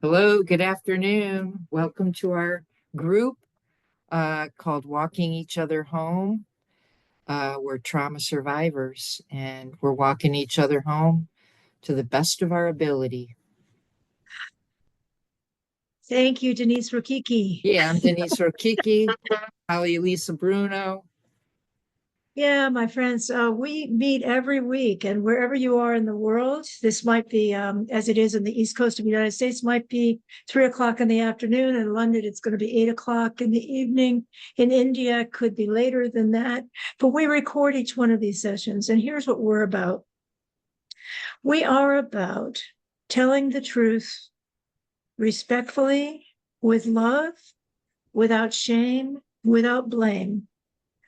Hello, good afternoon. Welcome to our group called Walking Each Other Home. We're trauma survivors and we're walking each other home to the best of our ability. Thank you, Denise Rokicki. Yeah, I'm Denise Rokicki, Holly Elissa Bruno. Yeah, my friends, we meet every week, and wherever you are in the world, this might be, as it is in the East Coast of the United States, might be 3 o'clock in the afternoon. In London, it's going to be 8 o'clock in the evening. In India, it could be later than that. But we record each one of these sessions, and here's what we're about. We are about telling the truth respectfully, with love, without shame, without blame,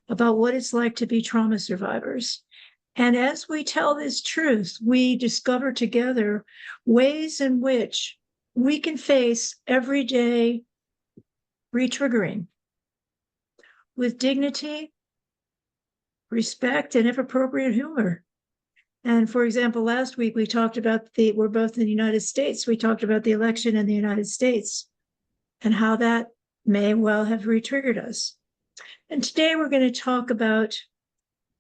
about what it's like to be trauma survivors. And as we tell this truth, we discover together ways in which we can face everyday retriggering with dignity, respect, and if appropriate, humor. And for example, last week we talked about we're both in the United States. We talked about the election in the United States and how that may well have retriggered us. And today we're going to talk about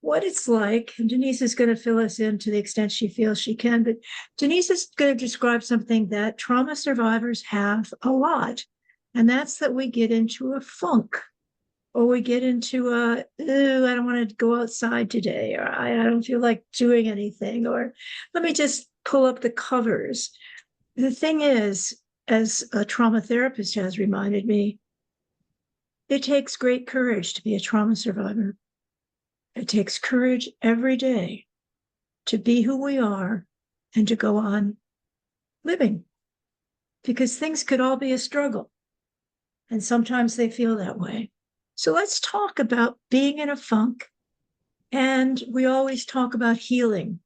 what it's like, and Denise is going to fill us in to the extent she feels she can, but Denise is going to describe something that trauma survivors have a lot, and that's that we get into a funk, or we get into I don't want to go outside today, or I don't feel like doing anything, or let me just pull up the covers. The thing is, as a trauma therapist has reminded me, it takes great courage to be a trauma survivor. It takes courage every day to be who we are and to go on living, because things could all be a struggle. And sometimes they feel that way. So let's talk about being in a funk. And we always talk about healing.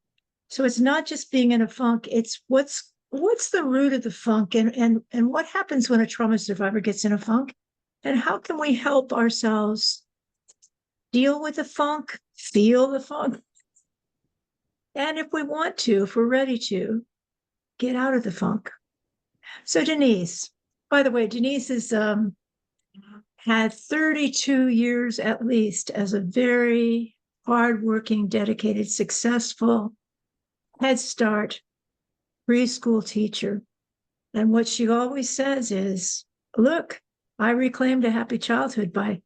So it's not just being in a funk, it's what's the root of the funk, and what happens when a trauma survivor gets in a funk, and how can we help ourselves deal with the funk, feel the funk, and if we want to, if we're ready to, get out of the funk. So Denise, by the way, Denise has had 32 years at least as a very hardworking, dedicated, successful Head Start preschool teacher. And what she always says is, look, I reclaimed a happy childhood by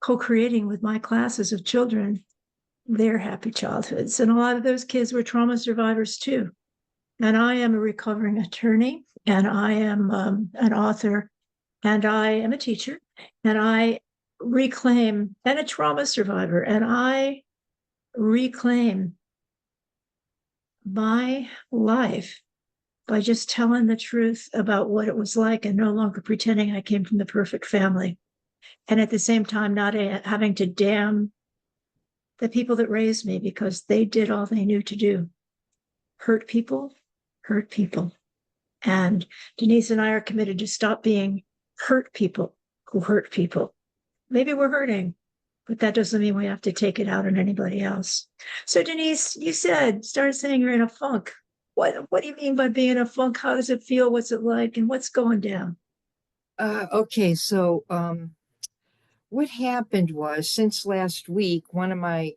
co-creating with my classes of children their happy childhoods. And a lot of those kids were trauma survivors too. And I am a recovering attorney, and I am an author, and I am a teacher, and I reclaim, and a trauma survivor, and I reclaim my life by just telling the truth about what it was like and no longer pretending I came from the perfect family. And at the same time, not having to damn the people that raised me because they did all they knew to do. Hurt people, hurt people. And Denise and I are committed to stop being hurt people who hurt people. Maybe we're hurting, but that doesn't mean we have to take it out on anybody else. So Denise, you started saying you're in a funk. What do you mean by being in a funk? How does it feel? What's it like? And what's going down? Okay, so what happened was since last week, one of my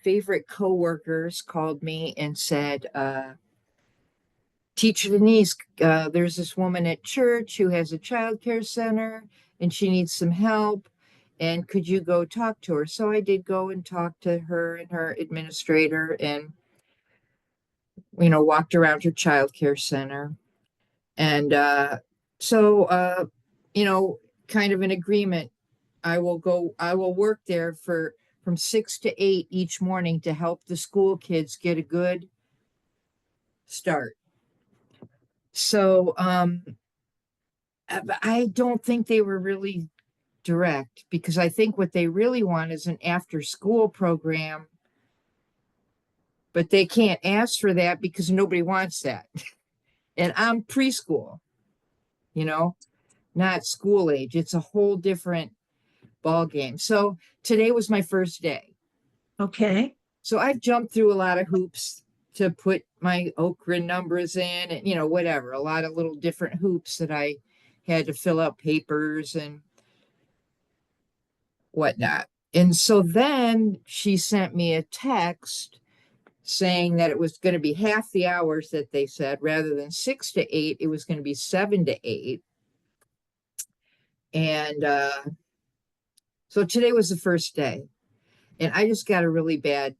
favorite coworkers called me and said, Teacher Denise, there's this woman at church who has a child care center and she needs some help. And could you go talk to her? So I did go and talk to her and her administrator and, walked around her child care center. And so, kind of an agreement. I will work there from 6 to 8 each morning to help the school kids get a good start. So, I don't think they were really direct because I think what they really want is an after school program, but they can't ask for that because nobody wants that. And I'm preschool, you know, not school age. It's a whole different ball game. So today was my first day. Okay. So I've jumped through a lot of hoops to put my Okra numbers in and, whatever, a lot of little different hoops that I had to fill out papers and whatnot. And so then she sent me a text saying that it was going to be half the hours that they said rather than 6 to 8, it was going to be 7 to 8. And so today was the first day. And I just got a really bad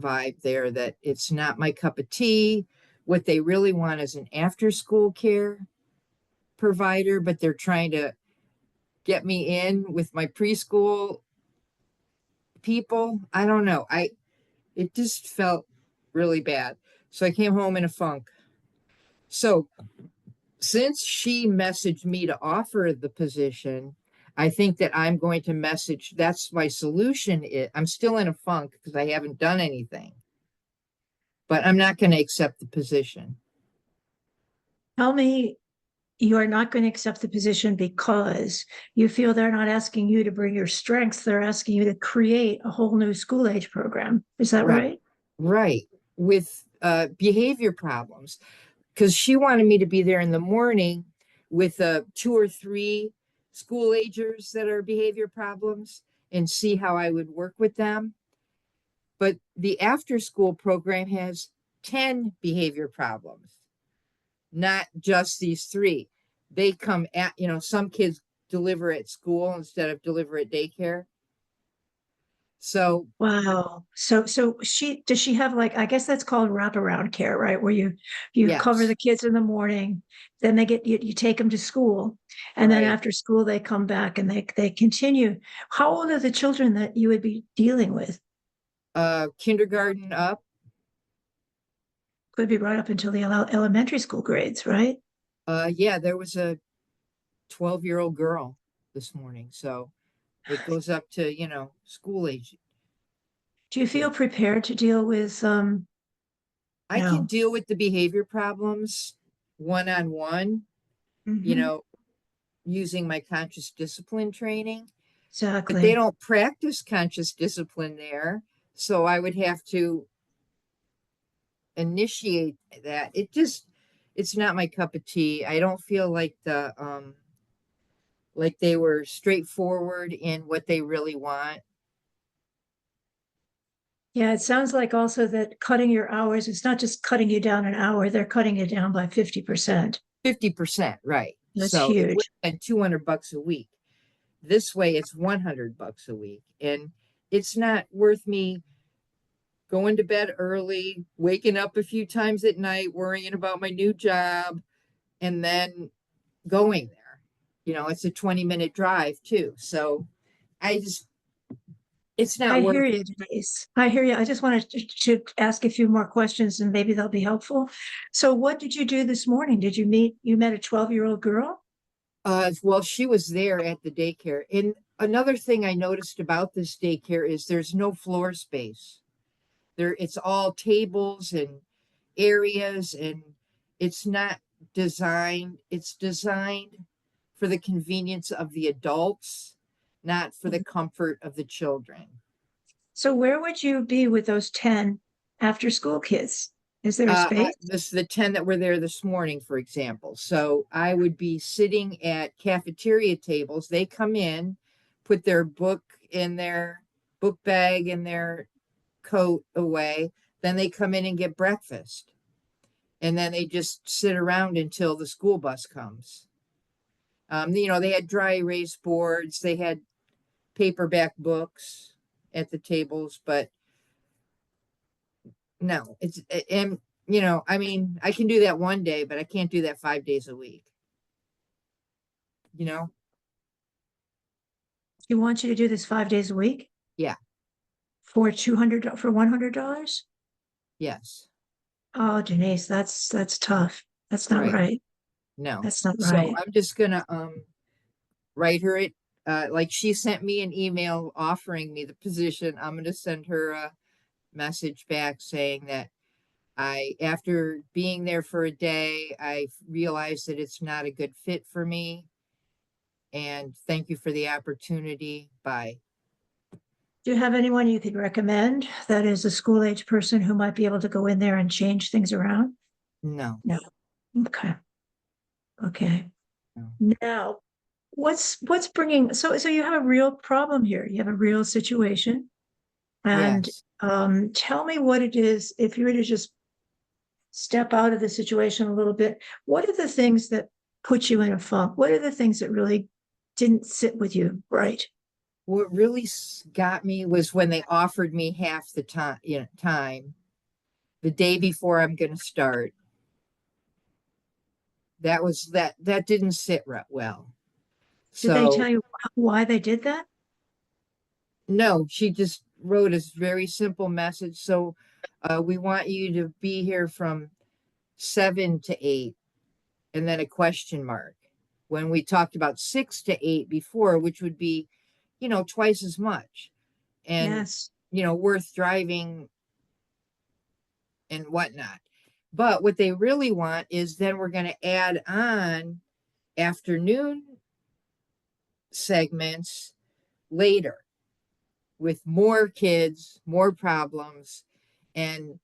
vibe there that it's not my cup of tea. What they really want is an after school care provider, but they're trying to get me in with my preschool people. I don't know. It just felt really bad. So I came home in a funk. So since she messaged me to offer the position, I think that I'm going to message. That's my solution. I'm still in a funk because I haven't done anything, but I'm not going to accept the position. Tell me you are not going to accept the position because you feel they're not asking you to bring your strengths. They're asking you to create a whole new school age program. Is that Right. right? Right. With behavior problems. Because she wanted me to be there in the morning with 2 or 3 school agers that are behavior problems and see how I would work with them. But the after school program has 10 behavior problems, not just these 3. They come at, some kids deliver at school instead of deliver at daycare. So, Wow. So does she have like, I guess that's called wraparound care, right? Where you cover yes, the kids in the morning, then you take them to school, and then right. after school they come back and they continue. How old are the children that you would be dealing with? Kindergarten up. Could be right up until the elementary school grades, right? Yeah, there was a 12-year-old girl this morning. So it goes up to, school age Do you feel kids. prepared to deal with I can no. deal with the behavior problems one on one, you Mhm. know, using my conscious discipline training, but they Exactly. don't practice conscious discipline there. So I would have to initiate that. It's not my cup of tea. I don't feel like they were straightforward in what they really want. Yeah, it sounds like also that cutting your hours, it's not just cutting you down an hour, they're cutting it down by 50%. 50%, right. That's So it would huge. have been $200 a week. This way it's $100 a week. And it's not worth me going to bed early, waking up a few times at night, worrying about my new job, and then going there. It's a 20-minute drive too. So I just, it's not I worth hear it. you, Denise. I hear you. I just wanted to ask a few more questions and maybe they'll be helpful. So what did you do this morning? You met a 12-year-old girl? Well, she was there at the daycare. And another thing I noticed about this daycare is there's no floor space. It's all tables and areas, and it's designed for the convenience of the adults, not for the comfort of the children. So where would you be with those 10 after school kids? Is there a space? This the 10 that were there this morning, for example. So I would be sitting at cafeteria tables. They come in, put their book bag and their coat away. Then they come in and get breakfast. And then they just sit around until the school bus comes. They had dry erase boards, they had paperback books at the tables, but no, and I mean, I can do that one day, but I can't do that 5 days a week. You know, She wants you to do this 5 days a week yeah, for $100? yes, Oh, Denise, that's tough. That's not right, right. no. That's not So right. I'm just gonna write her it. Like she sent me an email offering me the position. I'm gonna send her a message back saying that after being there for a day, I realized that it's not a good fit for me. And thank you for the opportunity. Bye. Do you have anyone you could recommend that is a school age person who might be able to go in there and change things around? No, No. Okay. Okay. no. Now, what's bringing, so you have a real problem here. You have a real situation. And Yes. tell me what it is, if you were to just step out of the situation a little bit, what are the things that put you in a funk? What are the things that really didn't sit with you right? What really got me was when they offered me half the time, time the day before I'm going to start. That didn't sit well. Did they tell So you why they did that? no, she just wrote a very simple message. So we want you to be here from 7 to 8, and then a question mark. When we talked about 6 to 8 before, which would be, twice as much, and Yes. worth driving and whatnot. But what they really want is then we're going to add on afternoon segments later with more kids, more problems. And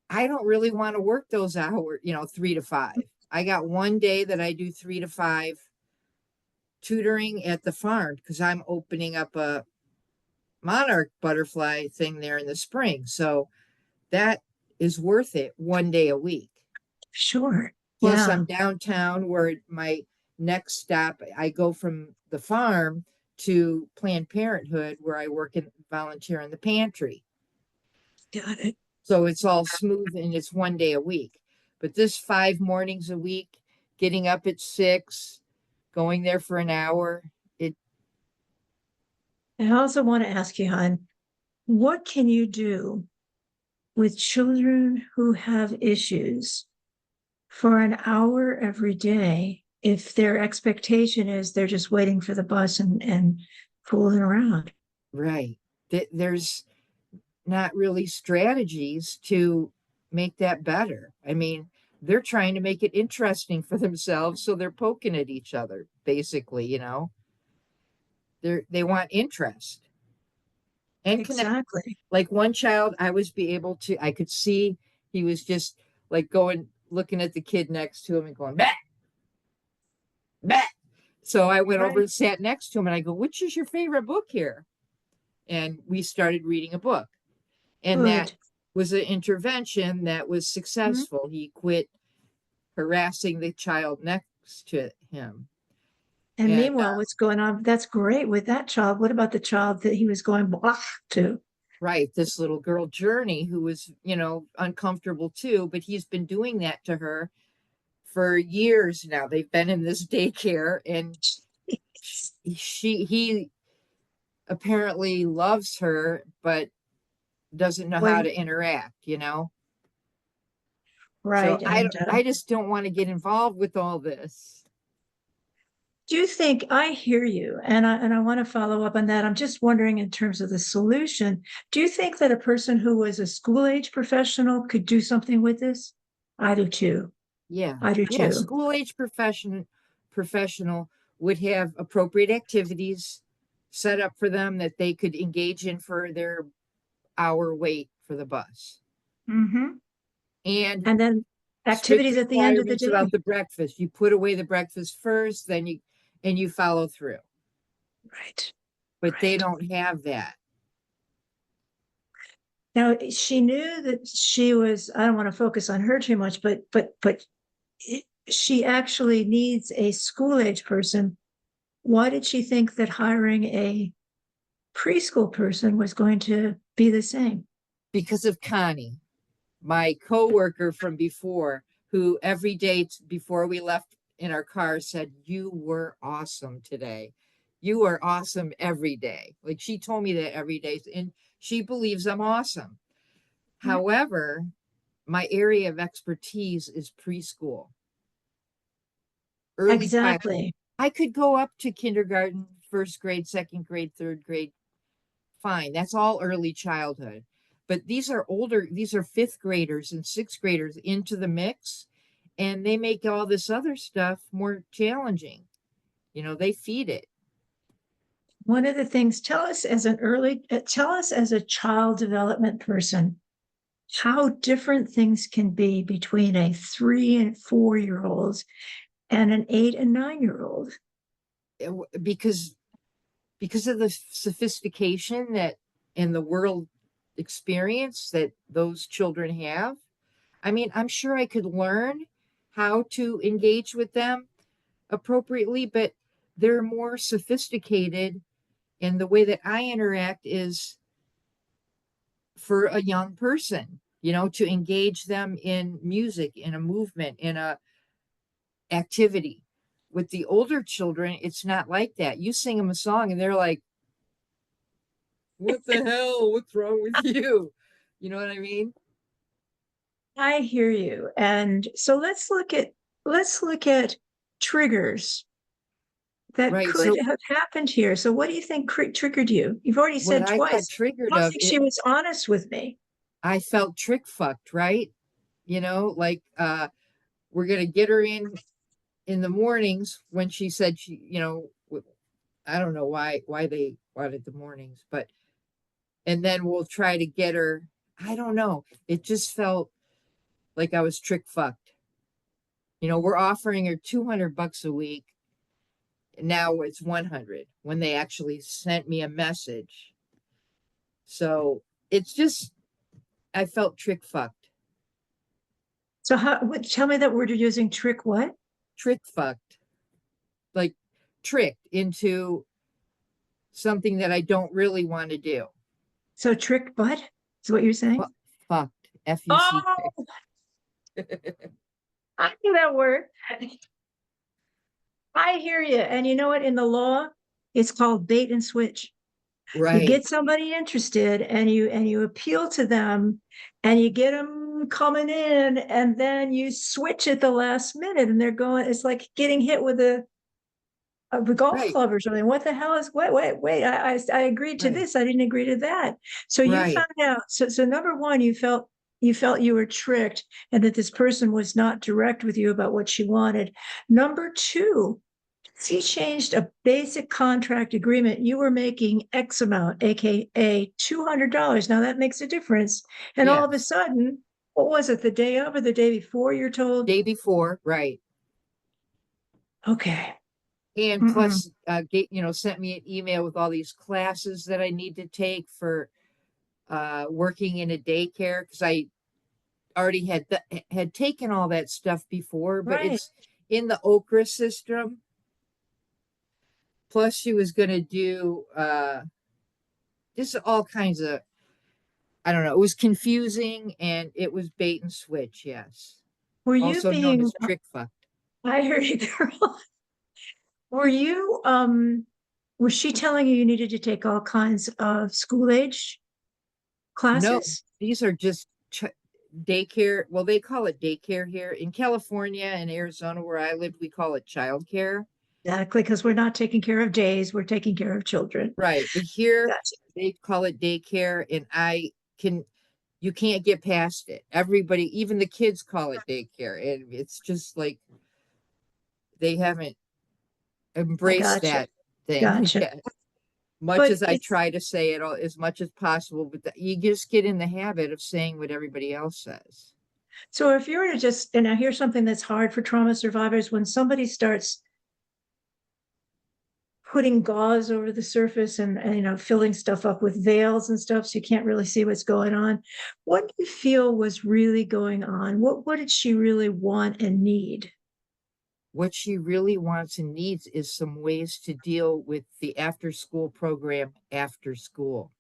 I don't really want to work those hours, 3 to 5. I got one day that I do 3 to 5 tutoring at the farm because I'm opening up a monarch butterfly thing there in the spring. So that is worth it one day a week. Sure. Plus, Yeah. I'm downtown where my next stop, I go from the farm to Planned Parenthood where I work and volunteer in the pantry. Got it. So it's all smooth and it's one day a week. But this 5 mornings a week, getting up at 6, going there for an hour, it I also want to ask you, hon, what can you do with children who have issues for an hour every day if their expectation is they're just waiting for the bus and fooling around? right. There's not really strategies to make that better. I mean, they're trying to make it interesting for themselves, so they're poking at each other, basically. They want interest and connect. Exactly. Like one child, I could see he was just like going, looking at the kid next to him and going, bah, bah. So I went over Right. and sat next to him and I go, which is your favorite book here? And we started reading a book. And that Good. was an intervention that was Mhm. successful. He quit harassing the child next to him. And And meanwhile, what's going on? That's great with that child. What about the child that he was going blah to? right, this little girl, Journey, who was, uncomfortable too, but he's been doing that to her for years now. They've been in this daycare and he apparently loves her, but doesn't know how Boy, to interact. So right. I, And I just don't want to get involved with all this. do you think I hear you? And I want to follow up on that. I'm just wondering in terms of the solution, do you think that a person who was a school age professional could do something with this? I do too. Yeah. I do Yeah. too. School age professional would have appropriate activities set up for them that they could engage in for their hour wait for the bus. Hmm. And And then strict activities at the end of the requirements day. about the breakfast. You put away the breakfast first, then you follow through. Right. But they Right. don't have that. Now she knew that she was, I don't want to focus on her too much, but she actually needs a school age person. Why did she think that hiring a preschool person was going to be the same? Because of Connie, my coworker from before, who every day before we left in our car said, "You were awesome today. You are awesome every day." Like she told me that every day, and she believes I'm awesome. However, my area of expertise is preschool, early child. Exactly. I could go up to kindergarten, first grade, second grade, third grade. Fine. That's all early childhood. But these are fifth graders and sixth graders into the mix, and they make all this other stuff more challenging. They feed it. one of the things, tell us as a child development person, how different things can be between a 3 and 4 year old and an 8 and 9 year old. Because of the sophistication that in the world experience that those children have. I mean, I'm sure I could learn how to engage with them appropriately, but they're more sophisticated, and the way that I interact is for a young person, to engage them in music, in a movement, in a activity. With the older children, it's not like that. You sing them a song and they're like, what the hell? What's wrong with you? You know what I mean? I hear you. And so let's look at triggers that Right. could So have happened here. So what do you think triggered you? You've already what said I got twice. I triggered don't of think it, she was honest with me. I felt trick fucked, right? Like we're gonna get her in the mornings when she said I don't know why they wanted the mornings, but and then we'll try to get her. I don't know. It just felt like I was trick fucked. We're offering her $200 a week. Now it's 100 when they actually sent me a message. So it's just, I felt trick fucked. So tell me that word you're using, trick what? Trick fucked. Like tricked into something that I don't really want to do. So trick butt is what you're saying? Fucked. Fuck. Oh, I knew that word. I hear you. And you know what? In the law, it's called bait and switch. You Right. get somebody interested and you appeal to them and you get them coming in and then you switch at the last minute and they're going, it's like getting hit with a golf Right. club or something. What the hell is, wait, I agreed to Right. this. I didn't agree to that. So you Right. found out. So number one, you felt you were tricked and that this person was not direct with you about what she wanted. Number two, she changed a basic contract agreement. You were making X amount, aka $200. Now that makes a difference. And all of a Yes. sudden, what was it, the day of or the day before you're told, Day before. Right. okay, And mm-mm, plus, sent me an email with all these classes that I need to take for working in a daycare because I already had taken all that stuff before, but right. it's in the Okra system. Plus, she was going to do just all kinds of, I don't know. It was confusing and it was bait and switch. Yes, Were you also known being, as trick fucked. I heard you, girl. Were you, was she telling you you needed to take all kinds of school age No, classes? these are just daycare. Well, they call it daycare here in California and Arizona, where I lived. We call it childcare. Exactly, because we're not taking care of days, we're taking care of children. Right. But here Gotcha. they call it daycare, and you can't get past it. Everybody, even the kids call it daycare. And it's just like they haven't I embraced gotcha. that thing Gotcha. yet. Much But as I it's try to say it all as much as possible, but you just get in the habit of saying what everybody else says. so if you were to just, and now here's something that's hard for trauma survivors, when somebody starts putting gauze over the surface and filling stuff up with veils and stuff so you can't really see what's going on. What do you feel was really going on? What did she really want and need? What she really wants and needs is some ways to deal with the after school program after school.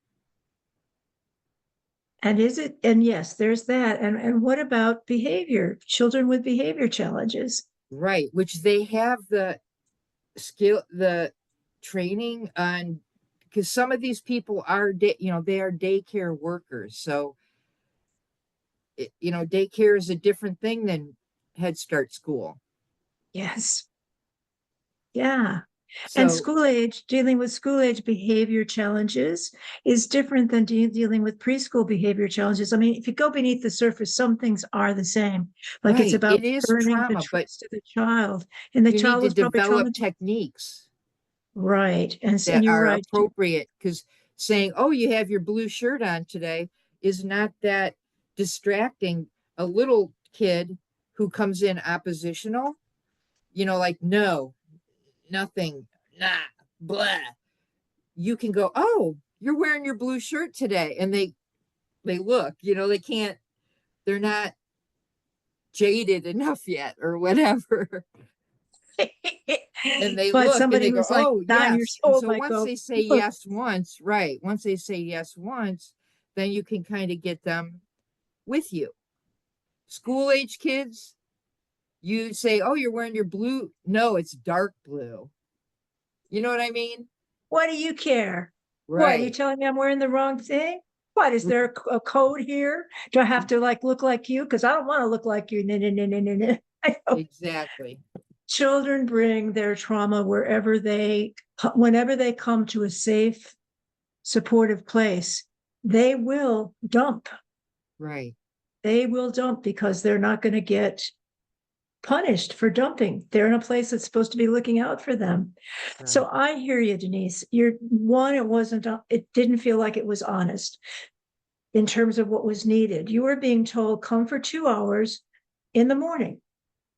And is it, and yes, there's that. And what about behavior? Children with behavior challenges. Right, which they have the skill, the training on, because some of these people are they are daycare workers. So daycare is a different thing than Head Start school. Yes. Yeah. And So dealing with school age behavior challenges is different than dealing with preschool behavior challenges. I mean, if you go beneath the surface, some things are the same. Like it's right, about it is earning the trauma, but trust of the child. And the you need child to was probably develop traumatized. techniques. Right. And that you're are right. appropriate, because saying, oh, you have your blue shirt on today is not that distracting. A little kid who comes in oppositional, like, no, nothing, nah, blah. You can go, oh, you're wearing your blue shirt today. And they look, they can't, they're not jaded enough yet or whatever. And they But look and somebody they go, who's like oh, 9 years yes. And old so might once go, they say look, yes once, right? Once they say yes once, then you can kind of get them with you. School age kids, you say, oh, you're wearing your blue. No, it's dark blue. You know what I mean? what do you care? What, are you Right. telling me I'm wearing the wrong thing? What, is there a code here? Do I have to like look like you? Because I don't want to look like you. No, no, no, no, no, no. I know. Exactly. Children bring their trauma whenever they come to a safe, supportive place, they will dump. Right. They will dump because they're not going to get punished for dumping. They're in a place that's supposed to be looking out for them. So Right. I hear you, Denise. You're one, it didn't feel like it was honest in terms of what was needed. You were being told, come for 2 hours in the morning,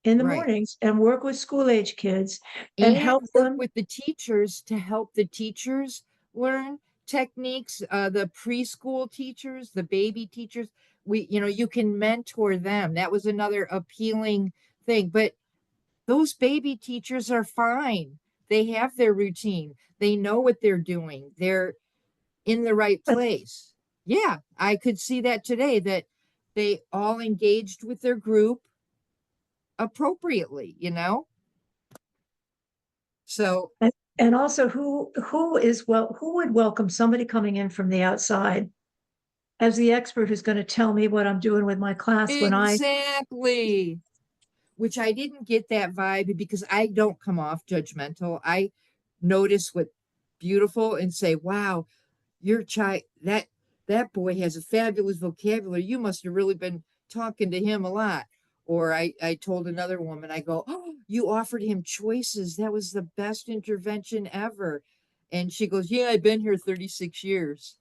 in the Right. mornings, and work with school age kids and And help work them. with the teachers to help the teachers learn techniques, the preschool teachers, the baby teachers. You can mentor them. That was another appealing thing. But those baby teachers are fine. They have their routine. They know what they're doing. They're in the right place. Yeah, I could see that today, that they all engaged with their group appropriately. So, And also, who would welcome somebody coming in from the outside as the expert who's going to tell me what I'm doing with my class when I. exactly. Which I didn't get that vibe because I don't come off judgmental. I notice what beautiful and say, wow, your child, that boy has a fabulous vocabulary. You must have really been talking to him a lot. Or I told another woman, I go, oh, you offered him choices. That was the best intervention ever. And she goes, yeah, I've been here 36 years.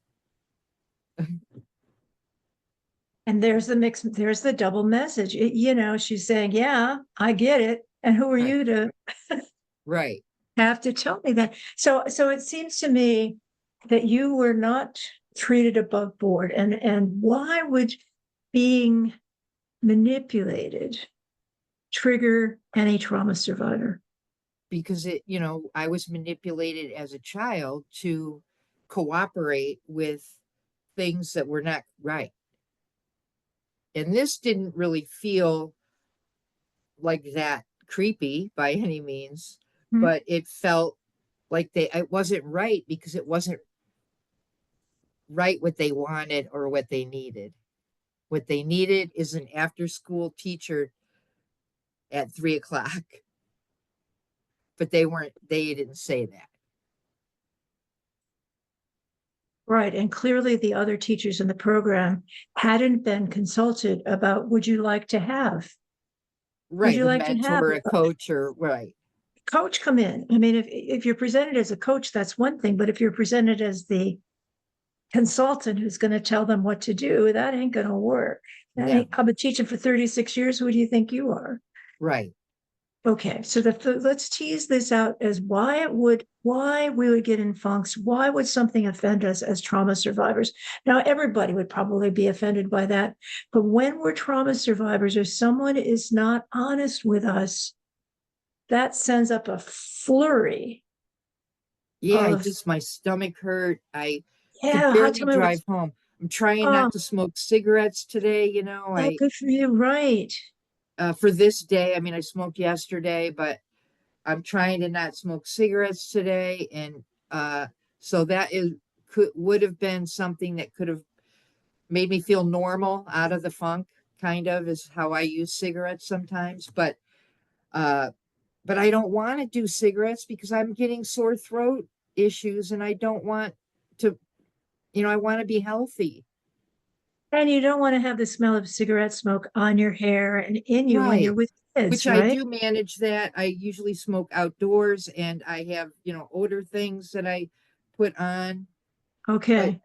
And there's the double message. She's saying, yeah, I get it. And who are Right. you to Right. have to tell me that? So it seems to me that you were not treated above board. And why would being manipulated trigger any trauma survivor? Because I was manipulated as a child to cooperate with things that were not right. And this didn't really feel like that creepy by any means, Hmm. but it felt like it wasn't right because it wasn't right what they wanted or what they needed. What they needed is an after school teacher at 3 o'clock, but they didn't say that. Right. And clearly the other teachers in the program hadn't been consulted about, would Right. you A like to have mentor, a coach, or right. coach come in? I mean, if you're presented as a coach, that's one thing, but if you're presented as the consultant who's going to tell them what to do, that ain't going to work. No. I've been teaching for 36 years. Who do you think you are? Right. Okay, so let's tease this out as why we would get in funks. Why would something offend us as trauma survivors? Now, everybody would probably be offended by that, but when we're trauma survivors or someone is not honest with us, that sends up a flurry Yeah, of, my stomach hurt. I could yeah, how barely tell me drive what's, home. I'm trying oh, not to smoke cigarettes today. oh, I good for you, right? For this day, I mean, I smoked yesterday, but I'm trying to not smoke cigarettes today, and so that would have been something that could have made me feel normal out of the funk. Kind of is how I use cigarettes sometimes, uh, but I don't want to do cigarettes because I'm getting sore throat issues, and I don't want to. I want to be healthy. And you don't want to have the smell of cigarette smoke on your hair and in you when you're Right. with kids, Which I right? do manage that. I usually smoke outdoors and I have, odor things that I put on. But Okay.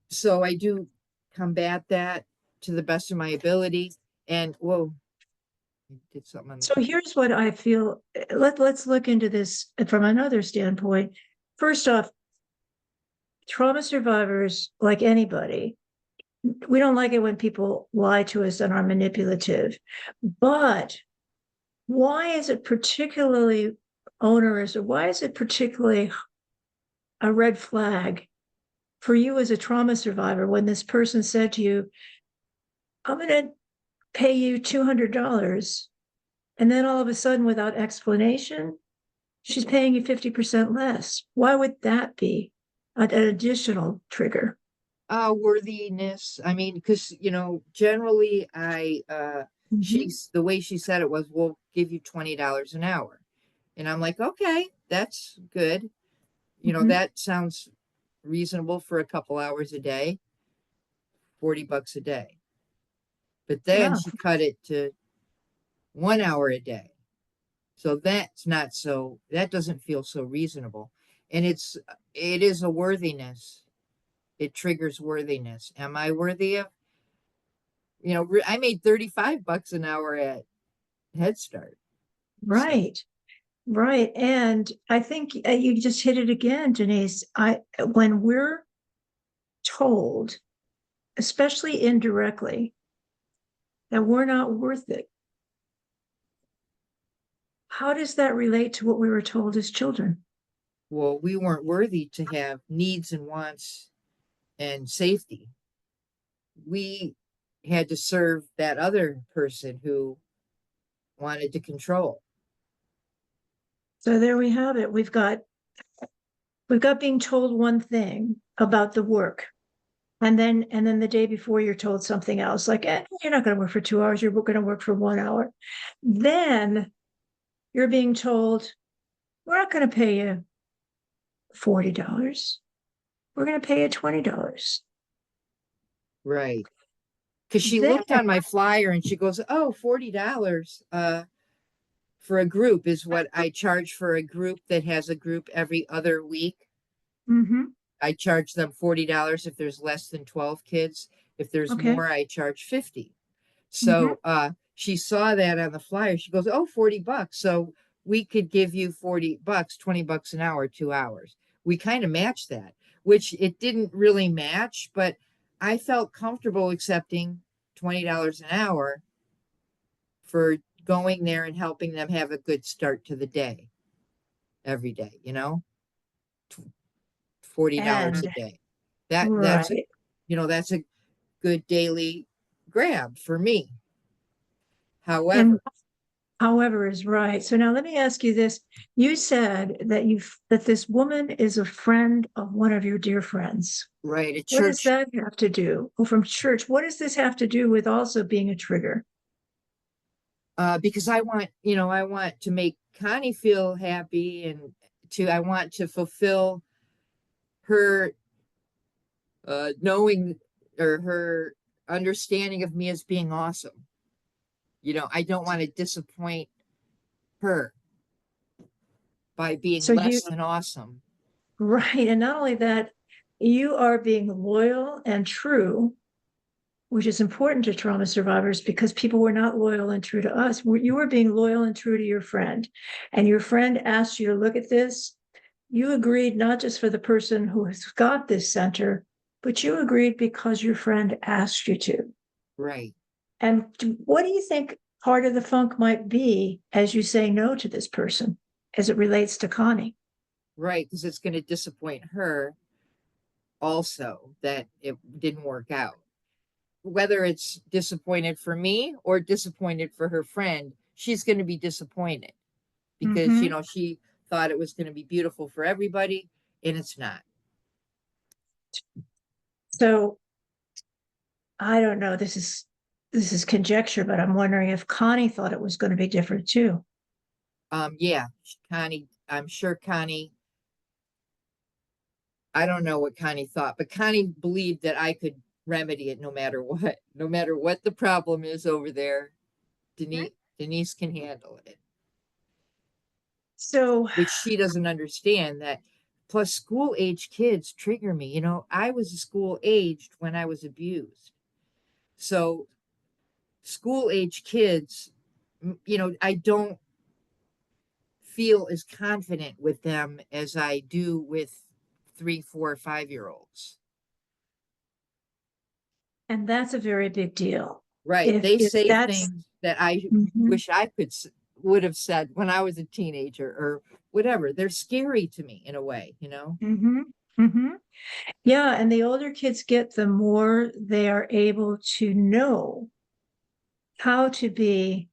so I do combat that to the best of my ability. And whoa, I did something on the So computer. here's what I feel. Let's look into this from another standpoint. First off, trauma survivors, like anybody, we don't like it when people lie to us and are manipulative. But why is it particularly onerous, or why is it particularly a red flag for you as a trauma survivor when this person said to you, I'm going to pay you $200, and then all of a sudden, without explanation, she's paying you 50% less? Why would that be an additional trigger? Worthiness. I mean, because, generally Mhm. she's the way she said it was, we'll give you $20 an hour. And I'm like, okay, that's good. Mhm. That sounds reasonable for a couple hours a day, $40 a day. But then Yeah, she cut it to 1 hour a day. So that doesn't feel so reasonable. And it is a worthiness. It triggers worthiness. Am I worthy of, I made $35 an hour at Head Start. So, right. Right. And I think you just hit it again, Denise. When we're told, especially indirectly, that we're not worth it, how does that relate to what we were told as children? well, we weren't worthy to have needs and wants and safety. We had to serve that other person who wanted to control. So there we have it. We've got being told one thing about the work. And then the day before you're told something else, like, you're not going to work for 2 hours, you're going to work for 1 hour. Then you're being told, we're not going to pay you $40. We're going to pay you $20. Right. Because she Then, looked on my flyer and she goes, "Oh, $40 for a group is what I charge for a group that has a group every other week. mhm, I charge them $40 if there's less than 12 kids. If there's okay. more, I charge 50." Mhm. So she saw that on the flyer. She goes, "Oh, $40. So we could give you $40, $20 an hour, 2 hours." We kind of matched that, which it didn't really match, but I felt comfortable accepting $20 an hour for going there and helping them have a good start to the day every day, $40 a And day. That's a right. that's a good daily grab for me. And However, however is right. So now let me ask you this. You said that this woman is a friend of one of your dear friends. right, at What does church, that have to do? Oh, from church. What does this have to do with also being a trigger? because I want to make Connie feel happy and I want to fulfill her knowing or her understanding of me as being awesome. I don't want to disappoint her by being So you less than awesome. right. And not only that, you are being loyal and true, which is important to trauma survivors because people were not loyal and true to us. You were being loyal and true to your friend. And your friend asked you to look at this. You agreed not just for the person who has got this center, but you agreed because your friend asked you to. Right, And what do you think part of the funk might be as you say no to this person as it relates to Connie? right, because it's going to disappoint her also that it didn't work out. Whether it's disappointed for me or disappointed for her friend, she's going to be disappointed because, Mm-hmm. she thought it was going to be beautiful for everybody and it's not. So I don't know. This is conjecture, but I'm wondering if Connie thought it was going to be different too. Yeah, Connie, I'm sure Connie, I don't know what Connie thought, but Connie believed that I could remedy it no matter what. No matter what the problem is over there, Denise can handle it. So, Which she doesn't understand that. Plus, school age kids trigger me. I was school aged when I was abused. So, school age kids, I don't feel as confident with them as I do with 3, 4, 5 year olds. and that's a very big deal. Right. They If say that's things that I Mhm, wish I would have said when I was a teenager or whatever. They're scary to me in a way. mhm, mhm. Yeah, and the older kids get, the more they are able to know how to be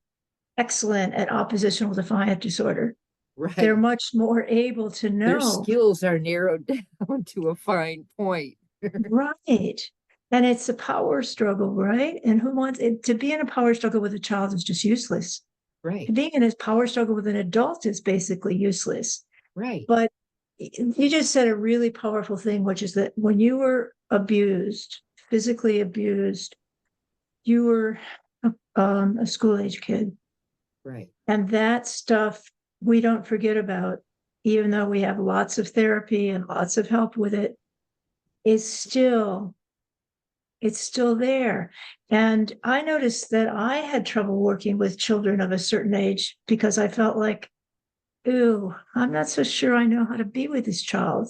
excellent at oppositional defiant disorder. They're Right. much more able to Their know, skills are narrowed down to a fine point. right. And it's a power struggle, right? And who wants it to be in a power struggle with a child is just useless. Right. Being in a power struggle with an adult is basically useless. Right. But you just said a really powerful thing, which is that when you were abused, physically abused, you were a school age kid. Right. And that stuff we don't forget about, even though we have lots of therapy and lots of help with it, is still, it's still there. And I noticed that I had trouble working with children of a certain age because I felt like, ooh, I'm not so sure I know how to be with this child.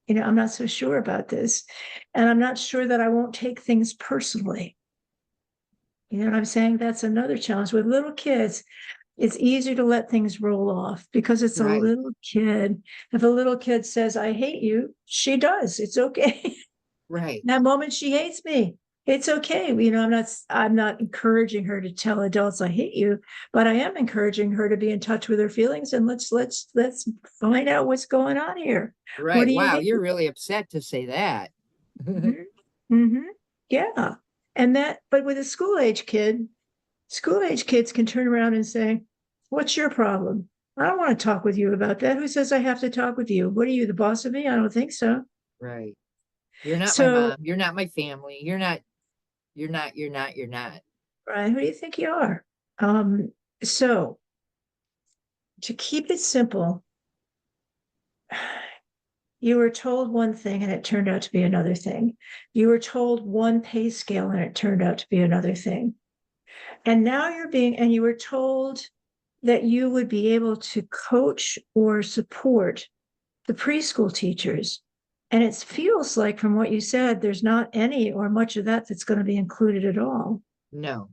I'm not so sure about this. And I'm not sure that I won't take things personally. You know what I'm saying? That's another challenge with little kids. It's easier to let things roll off because it's a Right. little kid. If a little kid says, I hate you, she does. It's okay. Right. That moment she hates me. It's okay. I'm not encouraging her to tell adults I hate you, but I am encouraging her to be in touch with her feelings and let's find out what's going on here. What Right. do you Wow. hate? You're really upset to say that. Mhm. Mhm. Yeah. But with a school age kids can turn around and say, what's your problem? I don't want to talk with you about that. Who says I have to talk with you? What are you, the boss of me? I don't think so. Right. You're not my So, mom. You're not my family. You're not. Brian, who do you think you are? Um, so to keep it simple, you were told one thing and it turned out to be another thing. You were told one pay scale and it turned out to be another thing. And now and you were told that you would be able to coach or support the preschool teachers. And it feels like, from what you said, there's not any or much of that that's going to be included at all. No.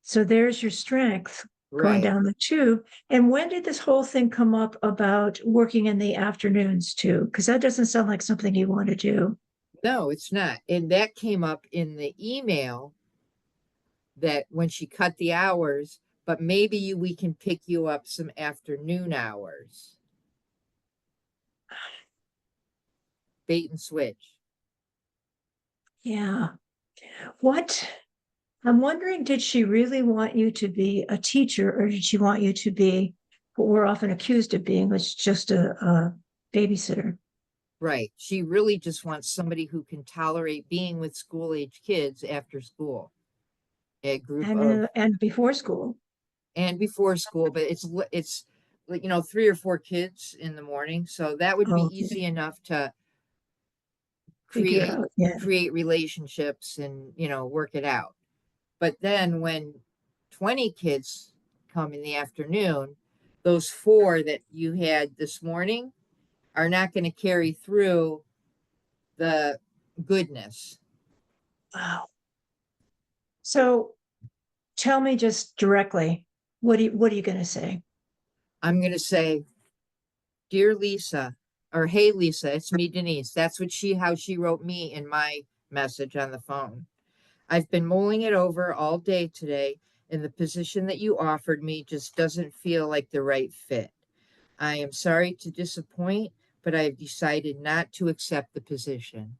So there's your strength going Right. down the tube. And when did this whole thing come up about working in the afternoons too? Because that doesn't sound like something you want to do. No, it's not. And that came up in the email that when she cut the hours, but maybe we can pick you up some afternoon hours. Bait and switch. Yeah. What I'm wondering, did she really want you to be a teacher or did she want you to be what we're often accused of being, which is just a babysitter? Right. She really just wants somebody who can tolerate being with school age kids after school. A group of And before school. and before school, but it's 3 or 4 kids in the morning, so that would be Oh, easy enough to figure create out. Yeah. create relationships and work it out. But then when 20 kids come in the afternoon, those 4 that you had this morning are not going to carry through the goodness. Wow. So tell me just directly, what are you going to say? I'm going to say, dear Lisa, or hey Lisa, it's me, Denise. That's how she wrote me in my message on the phone. I've been mulling it over all day today, and the position that you offered me just doesn't feel like the right fit. I am sorry to disappoint, but I have decided not to accept the position.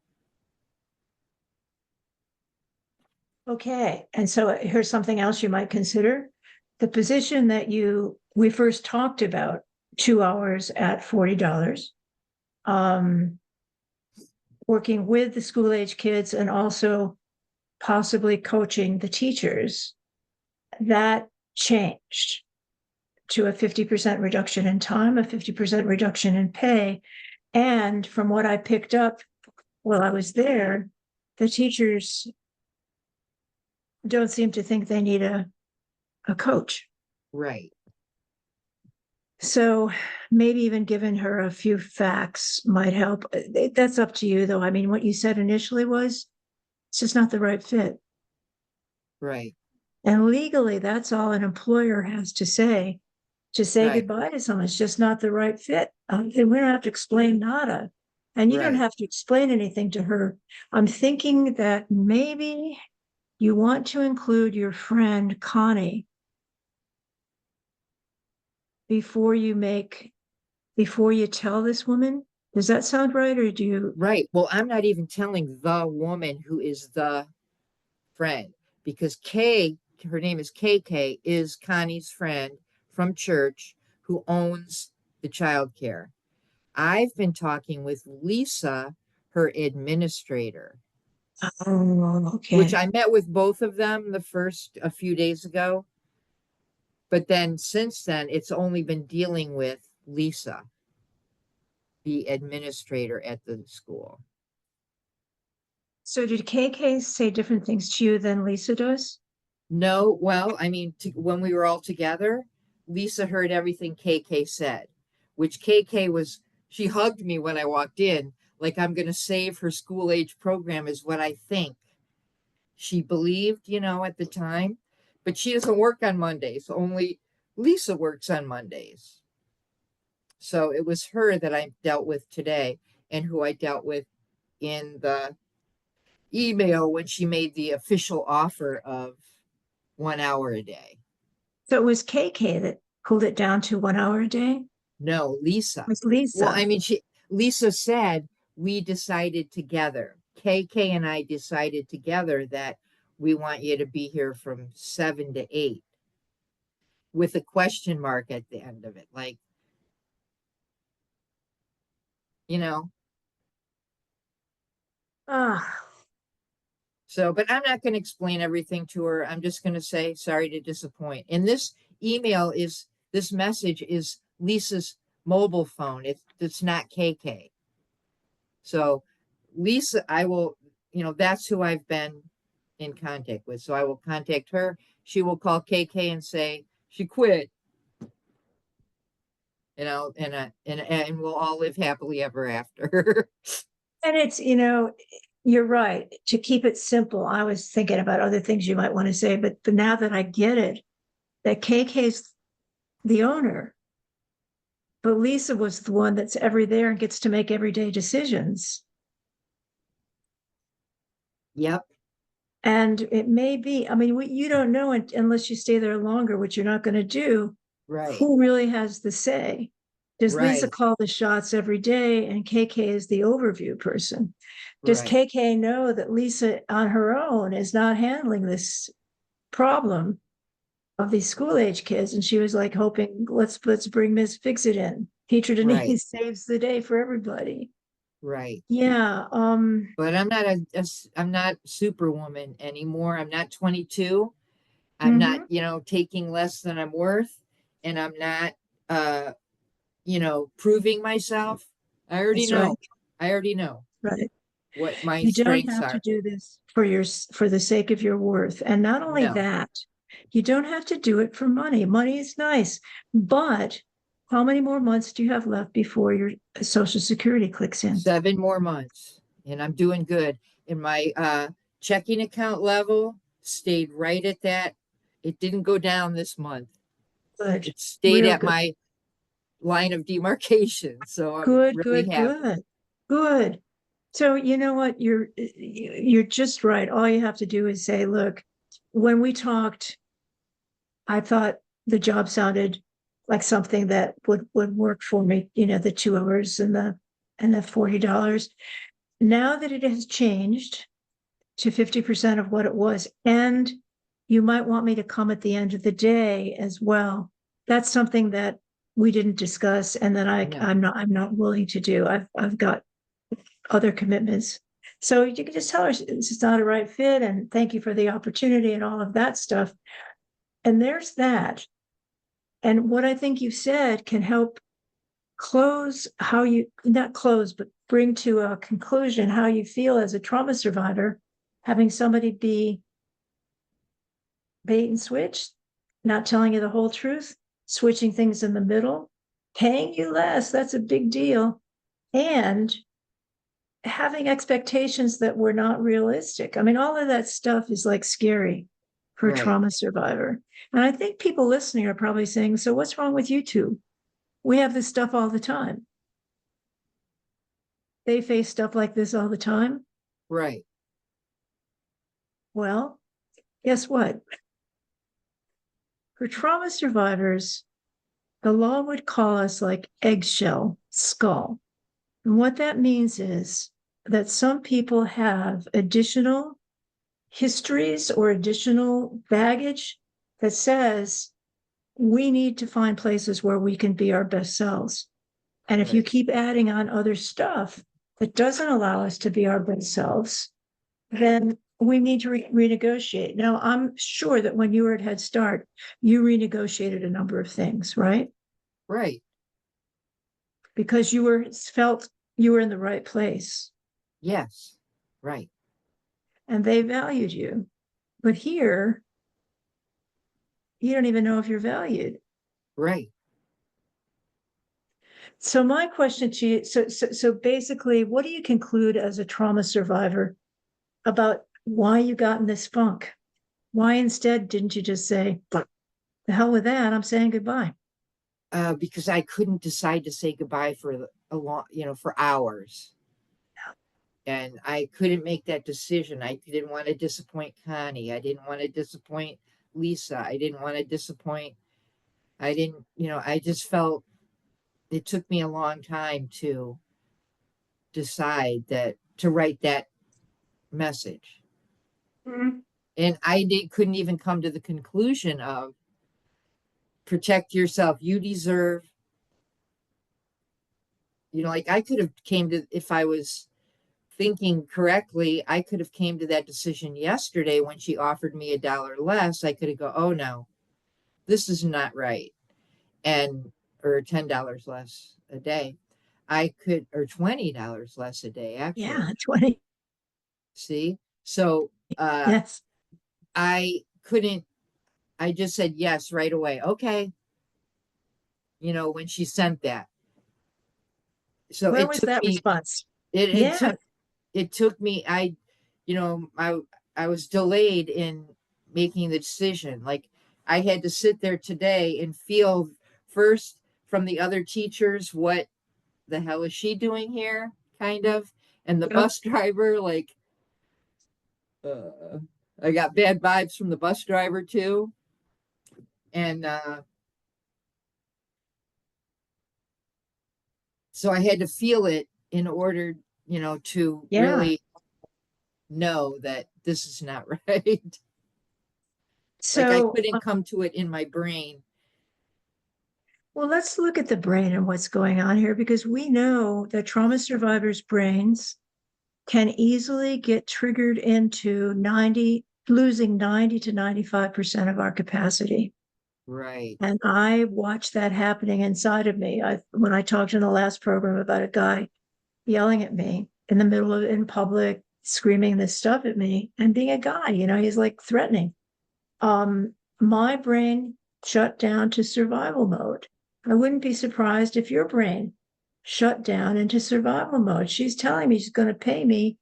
Okay. And so here's something else you might consider. The position that we first talked about, 2 hours at $40. Um, working with the school age kids and also possibly coaching the teachers, that changed to a 50% reduction in time, a 50% reduction in pay. And from what I picked up while I was there, the teachers don't seem to think they need a coach. Right. So maybe even giving her a few facts might help. That's up to you, though. I mean, what you said initially was it's just not the right fit. Right. And legally, that's all an employer has to say. To say Right. goodbye to someone, it's just not the right fit. And we don't have to explain nada. And you don't Right. have to explain anything to her. I'm thinking that maybe you want to include your friend Connie before you tell this woman. Does that sound right? Or do you? Right. Well, I'm not even telling the woman who is the friend because her name is KK, is Connie's friend from church who owns the childcare. I've been talking with Lisa, her administrator, Oh, which okay. I met with both of them a few days ago. But then since then, it's only been dealing with Lisa, the administrator at the school. So did KK say different things to you than Lisa does? No, well, I mean, when we were all together, Lisa heard everything KK said, which KK she hugged me when I walked in, like I'm going to save her school age program, is what I think she believed, at the time. But she doesn't work on Mondays, only Lisa works on Mondays. So it was her that I dealt with today and who I dealt with in the email when she made the official offer of 1 hour a day. So it was KK that pulled it down to 1 hour a day? It No, Lisa. was Well, I Lisa. mean, Lisa said we decided together. KK and I decided together that we want you to be here from 7 to 8 with a question mark at the end of it. Like, you know, Ah, so, but I'm not going to explain everything to her. I'm just going to say, sorry to disappoint. And this message is Lisa's mobile phone. It's not KK. So Lisa, that's who I've been in contact with. So I will contact her. She will call KK and say she quit, and we'll all live happily ever after. and you're right. To keep it simple, I was thinking about other things you might want to say, but now that I get it, that KK's the owner, but Lisa was the one that's every there and gets to make everyday decisions. Yep. And it may be, I mean, you don't know unless you stay there longer, which you're not going to do, Right. who really has the say. Does Lisa Right. call the shots every day and KK is the overview person? Does Right. KK know that Lisa on her own is not handling this problem of these school age kids? And she was like hoping, let's bring Miss Fix It in. Teacher Right. Denise saves the day for everybody. Right. Yeah. But I'm not superwoman anymore. I'm not 22. I'm not, Mhm. taking less than I'm worth, and I'm not, uh, proving myself. I already That's right. know. I already know Right. what my You don't strengths have to are. do this for the sake of your worth. And not only No, that, you don't have to do it for money. Money is nice, but how many more months do you have left before your Social Security clicks in? 7 more months, and I'm doing good. And my checking account level stayed right at that. It didn't go down this month. Good, It stayed real at good. my line of demarcation. So I'm Good, really good, happy. good, good. So you know what? You're just right. All you have to do is say, look, when we talked, I thought the job sounded like something that would work for me, the 2 hours and the $40. Now that it has changed to 50% of what it was, and you might want me to come at the end of the day as well. That's something that we didn't discuss and that No. I'm not willing to do. I've got other commitments. So you can just tell her it's just not a right fit, and thank you for the opportunity and all of that stuff. And there's that. And what I think you said can help close how you, not close, but bring to a conclusion how you feel as a trauma survivor, having somebody be bait and switch, not telling you the whole truth, switching things in the middle, paying you less. That's a big deal. And having expectations that were not realistic. I mean, all of that stuff is like scary for a Right. trauma survivor. And I think people listening are probably saying, so what's wrong with you two? We have this stuff all the time. They face stuff like this all the time. Right. Well, guess what? For trauma survivors, the law would call us like eggshell skull. And what that means is that some people have additional histories or additional baggage that says we need to find places where we can be our best selves. And if you Right. keep adding on other stuff that doesn't allow us to be our best selves, then we need to renegotiate. Now, I'm sure that when you were at Head Start, you renegotiated a number of things, right? Right. Because you were felt you were in the right place Yes. Right. and they valued you. But here, you don't even know if you're valued. Right. So my question to you, so basically, what do you conclude as a trauma survivor about why you got in this funk? Why instead didn't you just say, the hell with that, I'm saying goodbye? Because I couldn't decide to say goodbye for a long, for hours. And I couldn't make that decision. I didn't want to disappoint Connie. I didn't want to disappoint Lisa. I didn't want to disappoint, I didn't, I just felt it took me a long time to decide that to write that message. Mhm. And couldn't even come to the conclusion of protect yourself. You deserve, like I could have came to, if I was thinking correctly, I could have came to that decision yesterday when she offered me $1 less. I could have go, oh no, this is not right. And, or $10 less a day. I could, or $20 less a day, Yeah, actually. 20. See? So, Yes. I couldn't, I just said yes right away. Okay. When she sent that. So Where it was took that me, response? it Yeah. took, me, you know, I, I was delayed in making the decision. Like I had to sit there today and feel first from the other teachers, what the hell is she doing here? Kind of. And the Yep. bus driver, like, uh, I got bad vibes from the bus driver too. And so I had to feel it in order, to Yeah. really know that this is not right. Like I So, couldn't come to it in my brain. well, let's look at the brain and what's going on here because we know that trauma survivors' brains can easily get triggered into losing 90 to 95% of our capacity. Right. And I watched that happening inside of me. When I talked in the last program about a guy yelling at me in the middle of in public, screaming this stuff at me, and being a guy, he's like threatening. My brain shut down to survival mode. I wouldn't be surprised if your brain shut down into survival mode. She's telling me she's going to pay me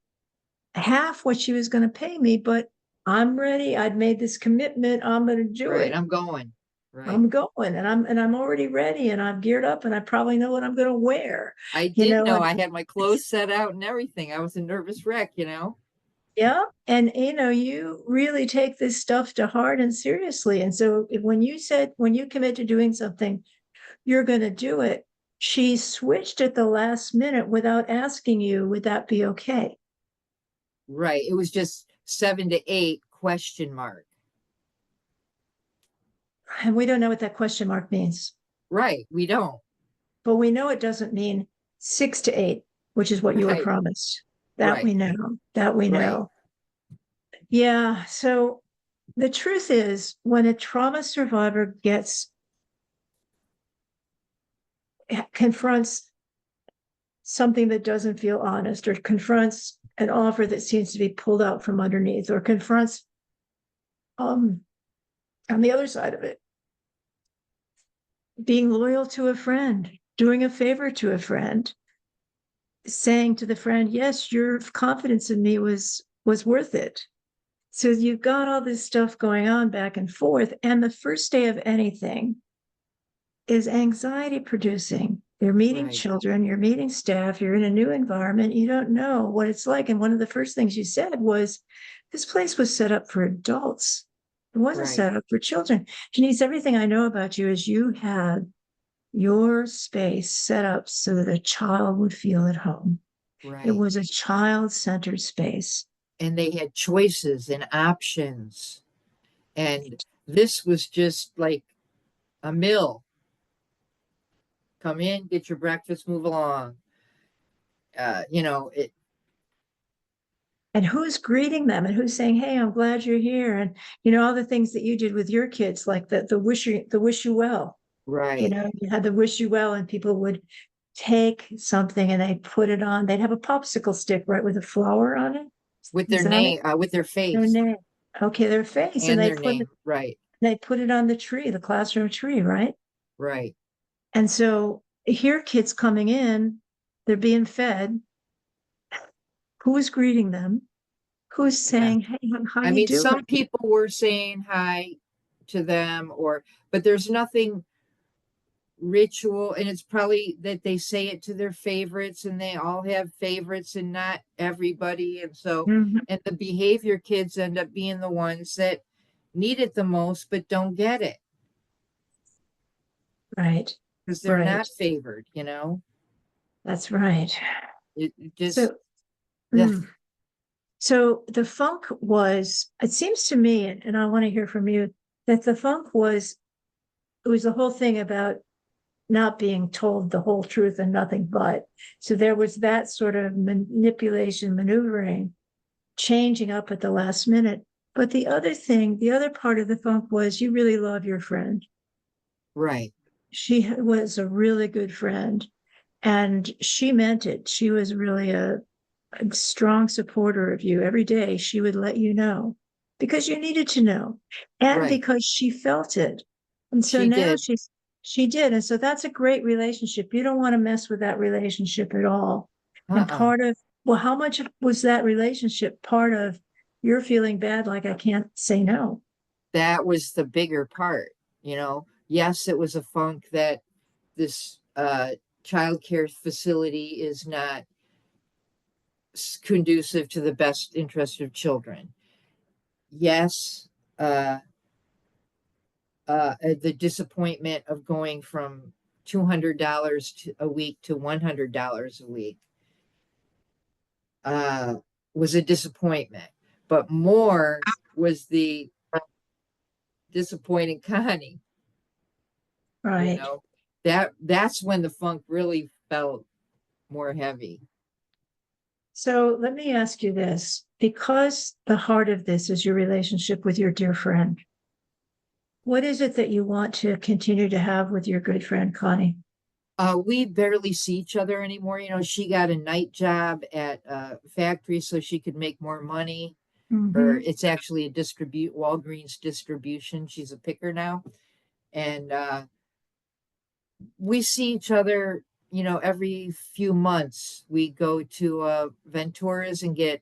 half what she was going to pay me, but I'm ready. I'd made this commitment. I'm going to do Right. it. I'm going. Right. I'm going and I'm already ready and I'm geared up and I probably know what I'm going to wear, I did know and I had my clothes set out and everything. I was a nervous wreck. yeah. And you really take this stuff to heart and seriously. And so when you commit to doing something, you're going to do it. She switched at the last minute without asking you, would that be okay? Right. It was just 7 to 8 question mark. And we don't know what that question mark means, Right. We don't. but we know it doesn't mean 6 to 8. which is what you were Right. promised. That we Right. know. That we Right. know. Yeah. So the truth is, when a trauma survivor confronts something that doesn't feel honest, or confronts an offer that seems to be pulled out from underneath, or confronts um on the other side of it, being loyal to a friend, doing a favor to a friend, saying to the friend, yes, your confidence in me was worth it. So you've got all this stuff going on back and forth, and the first day of anything is anxiety producing. You're meeting Right. children, you're meeting staff, you're in a new environment, you don't know what it's like. And one of the first things you said was, this place was set up for adults. It wasn't Right. set up for children. Janice, everything I know about you is you had your space set up so that a child would feel at home. It Right. was a child-centered space. And they had choices and options. And this was just like a mill. Come in, get your breakfast, move along. It And who's greeting them and who's saying, hey, I'm glad you're here. And all the things that you did with your kids, like the wish you well. right. You had the wish you well, and people would take something and they put it on. They'd have a popsicle stick, right, with a flower on it. With Is their that it? name, with their Their face name. Okay, their face. And and they their put it, name. Right. they put it on the tree, the classroom tree, right? Right. And so here kids coming in, they're being fed. Who is greeting them? Who's Yeah. saying, hey, how I you mean, doing? some people were saying hi to them, but there's nothing ritual, and it's probably that they say it to their favorites, and they all have favorites and not everybody. And so, Mhm. and the behavior kids end up being the ones that need it the most, but don't get it Right, because they're right. not favored. That's right. It just, So, that, mm, so the funk was, it seems to me, and I want to hear from you, that the funk was, it was the whole thing about not being told the whole truth and nothing but. So there was that sort of manipulation, maneuvering, changing up at the last minute. But the other thing, the other part of the funk was you really love your friend. right, She was a really good friend, and she meant it. She was really a strong supporter of you. Every day she would let you know because you needed to know, and right. because she felt it. And so She now did. she did. And so that's a great relationship. You don't want to mess with that relationship at all. And Uh-uh. part of, well, how much was that relationship part of you're feeling bad, like I can't say no? That was the bigger part. Yes, it was a funk that this child care facility is not conducive to the best interest of children. Yes, uh, the disappointment of going from $200 a week to $100 a week uh, was a disappointment, but more was the disappointing Connie. You Right. know, that's when the funk really felt more heavy. So let me ask you this, because the heart of this is your relationship with your dear friend. What is it that you want to continue to have with your good friend Connie? We barely see each other anymore. She got a night job at a factory so she could make more money. Or Mm-hmm. it's actually a Walgreens distribution. She's a picker now. And we see each other, every few months. We go to Ventura's and get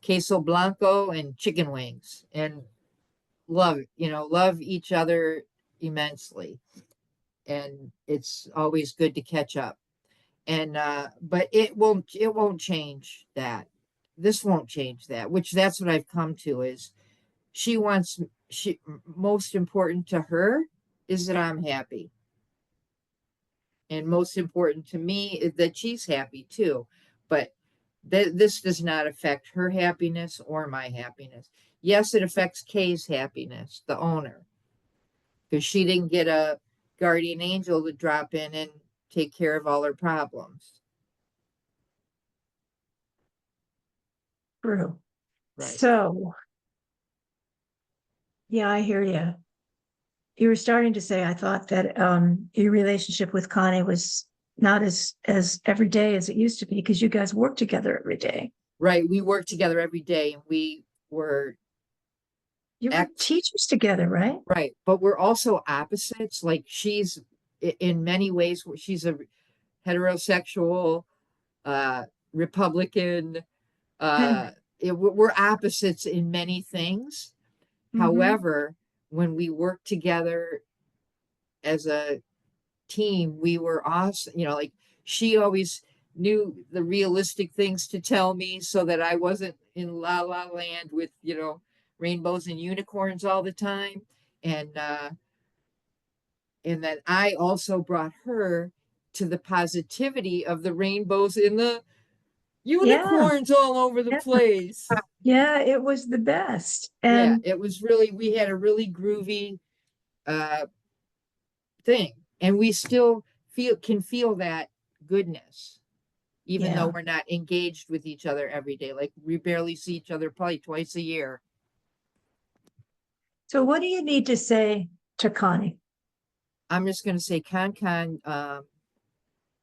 queso blanco and chicken wings and love each other immensely. And it's always good to catch up. And but it won't change that. This won't change that, which that's what I've come to is she wants she most important to her is that I'm happy. And most important to me is that she's happy too. But this does not affect her happiness or my happiness. Yes, it affects Kay's happiness, the owner, because she didn't get a guardian angel to drop in and take care of all her problems. True. Right. So, yeah, I hear you. You were starting to say, I thought that your relationship with Connie was not as every day as it used to be because you guys work together every day. Right. We worked together every day and we were You were act teachers together, right? right. But we're also opposites. Like she's in many ways, she's a heterosexual, uh, Republican, uh, we're opposites in many things. Mm-hmm. However, when we work together as a team, we were awesome. You know, like she always knew the realistic things to tell me so that I wasn't in la la land with, rainbows and unicorns all the time. And, and then I also brought her to the positivity of the rainbows and the Yeah, unicorns all over the yeah, place. yeah, it was the best. Yeah, And it was really, we had a really groovy uh thing. And we still feel that goodness, even though yeah. we're not engaged with each other every day. Like we barely see each other probably twice a year. So what do you need to say to Connie? I'm just gonna say, Con,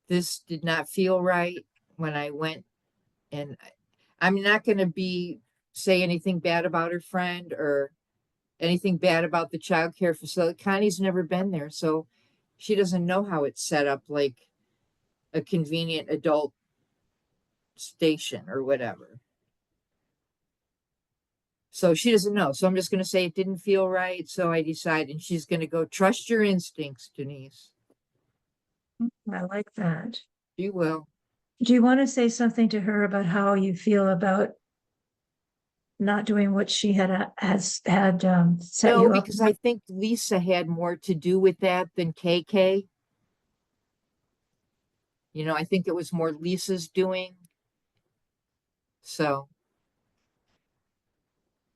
this did not feel right when I went, and I'm not gonna be say anything bad about her friend or anything bad about the child care facility. Connie's never been there, so she doesn't know how it's set up, like a convenient adult station or whatever. So she doesn't know. So I'm just going to say it didn't feel right. So I decided, and she's going to go, trust your instincts, Denise. I like that. She will. Do you want to say something to her about how you feel about not doing what she has had set No, you up because for? I think Lisa had more to do with that than KK. I think it was more Lisa's doing. So,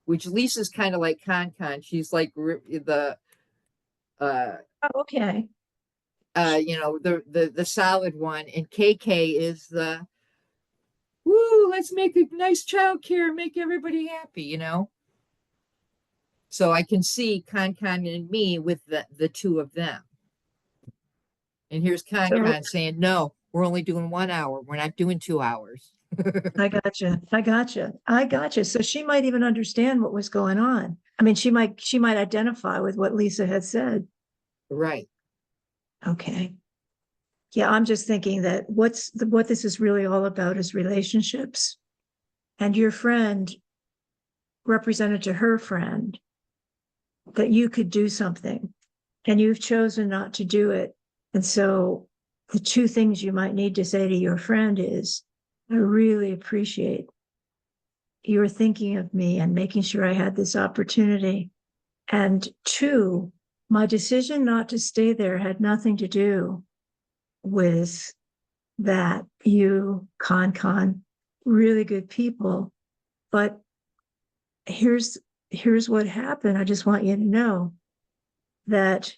which Lisa's kind of like Con. She's like the uh Oh, okay. the solid one, and KK is the woo, let's make a nice child care, make everybody happy. So I can see Con and me with the two of them. And here's Con So saying, no, we're only doing 1 hour. We're not doing 2 hours. I gotcha. I gotcha. I gotcha. So she might even understand what was going on. I mean, she might identify with what Lisa had said. Right. Okay. Yeah, I'm just thinking that what this is really all about is relationships. And your friend represented to her friend that you could do something and you've chosen not to do it. And so the two things you might need to say to your friend is, I really appreciate your thinking of me and making sure I had this opportunity. And two, my decision not to stay there had nothing to do with that. You, really good people. But here's what happened. I just want you to know that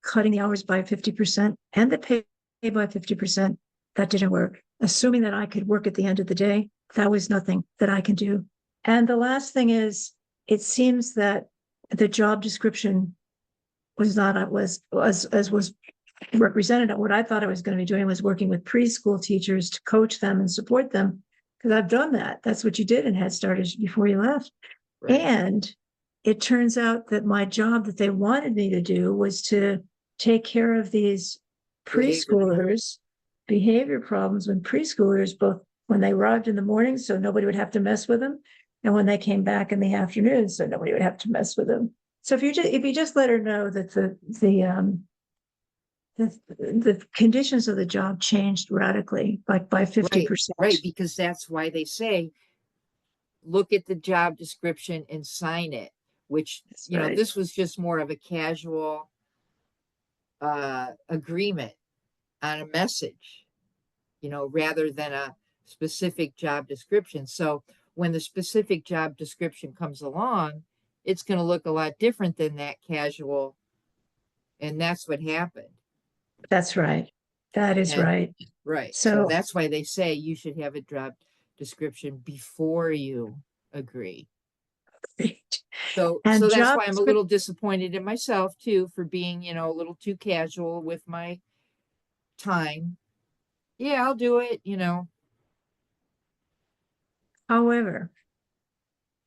cutting the hours by 50% and the pay by 50%, that didn't work. Assuming that I could work at the end of the day, that was nothing that I can do. And the last thing is, it seems that the job description was not was as was represented. What I thought I was going to be doing was working with preschool teachers to coach them and support them, because I've done that. That's what you did in Head Start before you left. Right. And it turns out that my job that they wanted me to do was to take care of these Behavior problem. preschoolers' behavior problems when preschoolers, both when they arrived in the morning, so nobody would have to mess with them, and when they came back in the afternoon, so nobody would have to mess with them. So if you just let her know that the conditions of the job changed radically, like by Right. 50%. Right. Because that's why they say, look at the job description and sign it, which, That's right. this was just more of a casual agreement on a message, rather than a specific job description. So when the specific job description comes along, it's going to look a lot different than that casual. And that's what happened. That's right. That is And right. right. So So, that's why they say you should have a job description before you agree. and So that's job why I'm a description, little disappointed in myself too for being, a little too casual with my time. Yeah, I'll do it. however,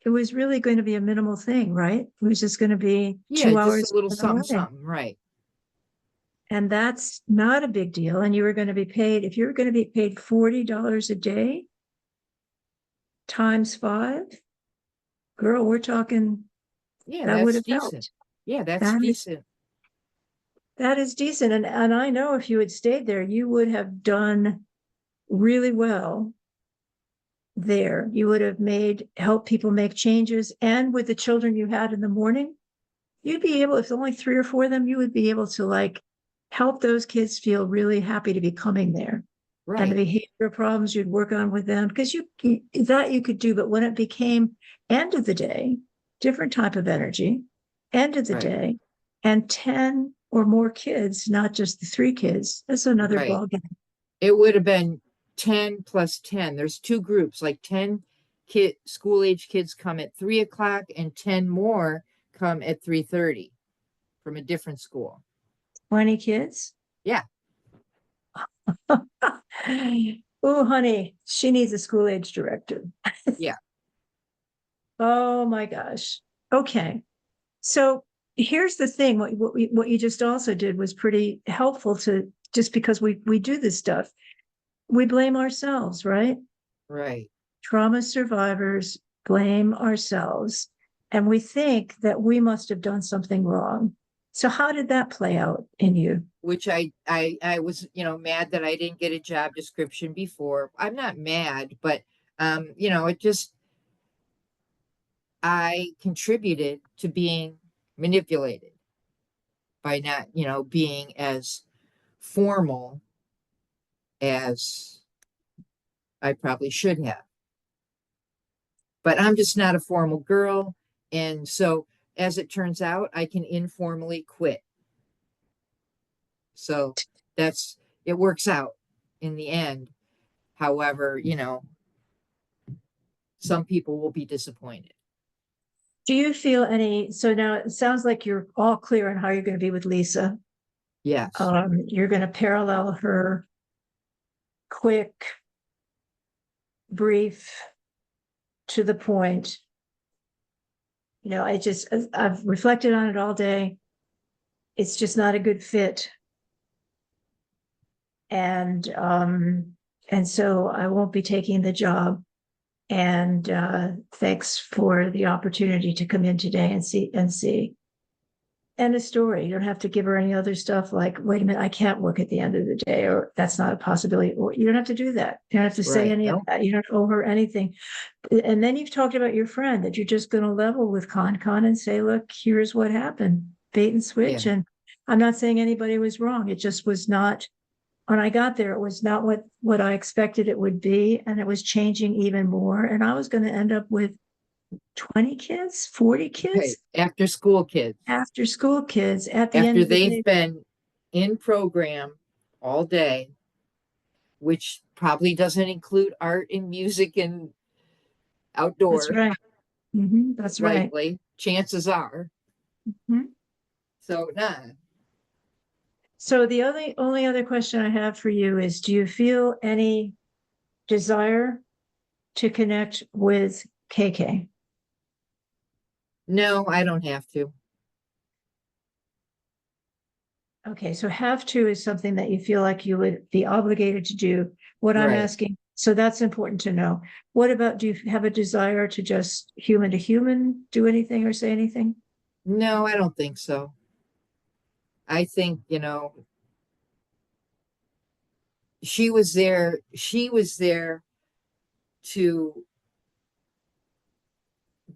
it was really going to be a minimal thing, right? It was just going to be Yeah, two just a hours little in the something, morning. something. Right. And that's not a big deal. And you were going to be paid, if you were going to be paid $40 a day times 5, girl, we're talking Yeah, that would that's have decent. helped. Yeah, that's That is decent. that is decent. And I know if you had stayed there, you would have done really well there. You would have helped people make changes. And with the children you had in the morning, you'd be able, if only 3 or 4 of them, you would be able to like help those kids feel really happy to be coming there. And the Right. behavior problems you'd work on with them, because that you could do. But when it became end of the day, different type of energy, end of the Right. day, and 10 or more kids, not just the 3 kids, that's another Right. ballgame. It would have been 10 plus 10. There's two groups, like 10 school age kids come at 3 o'clock and 10 more come at 3:30 from a different school. 20 kids. Yeah. Oh, honey, she needs a school age director. Yeah. Oh my gosh. Okay. So here's the thing. What you just also did was pretty helpful to, just because we do this stuff. We blame ourselves, right? Right. Trauma survivors blame ourselves, and we think that we must have done something wrong. So how did that play out in you? Which I was, mad that I didn't get a job description before. I'm not mad, but it just I contributed to being manipulated by not, being as formal as I probably should have. But I'm just not a formal girl. And so, as it turns out, I can informally quit. So it works out in the end. However, some people will be disappointed. Do you feel any? So now it sounds like you're all clear on how you're going to be with Lisa. Yes. You're going to parallel her quick, brief, to the point. I've reflected on it all day. It's just not a good fit. And so I won't be taking the job. And thanks for the opportunity to come in today and see. End of story. You don't have to give her any other stuff like, wait a minute, I can't work at the end of the day, or that's not a possibility. Or you don't have to do that. You don't have to say Right. any of No. that. You don't owe her anything. And then you've talked about your friend that you're just going to level with Con and say, look, here's what happened. Bait and Yeah. switch. And I'm not saying anybody was wrong. It just was not, when I got there, it was not what I expected it would be. And it was changing even more. And I was going to end up with 20 kids, 40 Right. kids, After school kids, after school kids at the end after of the they've day. been in program all day, which probably doesn't include art and music and That's outdoor, right. That's right. likely, chances are. Mhm. So, nah. So the only other question I have for you is, do you feel any desire to connect with KK? No, I don't have to. Okay, so have to is something that you feel like you would be obligated to do. What I'm Right. asking, so that's important to know. What about, do you have a desire to just human to human do anything or say anything? No, I don't think so. I think, she was there to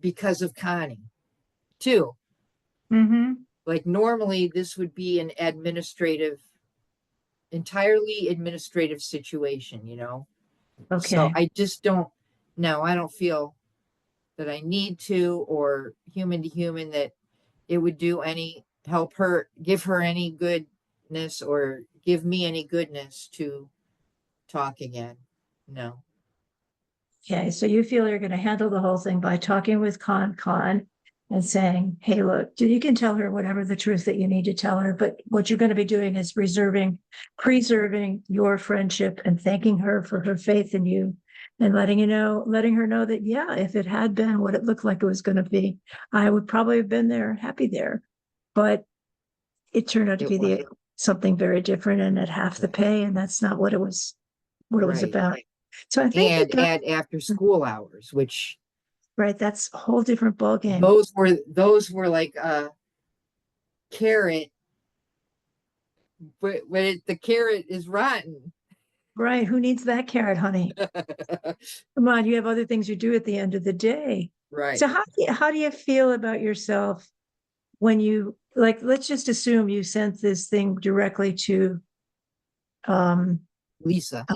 because of Connie too. Mm-hmm. Like normally this would be an entirely administrative situation. So Okay. I just don't, no, I don't feel that I need to, or human to human, that it would do any, help her, give her any good willingness or give me any goodness to talk again. No. Okay, so you feel you're going to handle the whole thing by talking with Con and saying, hey, look, you can tell her whatever the truth that you need to tell her, but what you're going to be doing is preserving your friendship and thanking her for her faith in you and letting her know that, yeah, if it had been what it looked like it was going to be, I would probably have been there, happy there. But it turned out to It be was something very different and at half the right. pay, and that's not what it was Right. about. So I think you And got at after school hours, which right. That's a whole different ballgame. those were like a carrot, but the carrot is rotten. Right. Who needs that carrot, honey? Come on, you have other things you do at the end of the day. So Right. how do you feel about yourself when you like, let's just assume you sent this thing directly to um Lisa.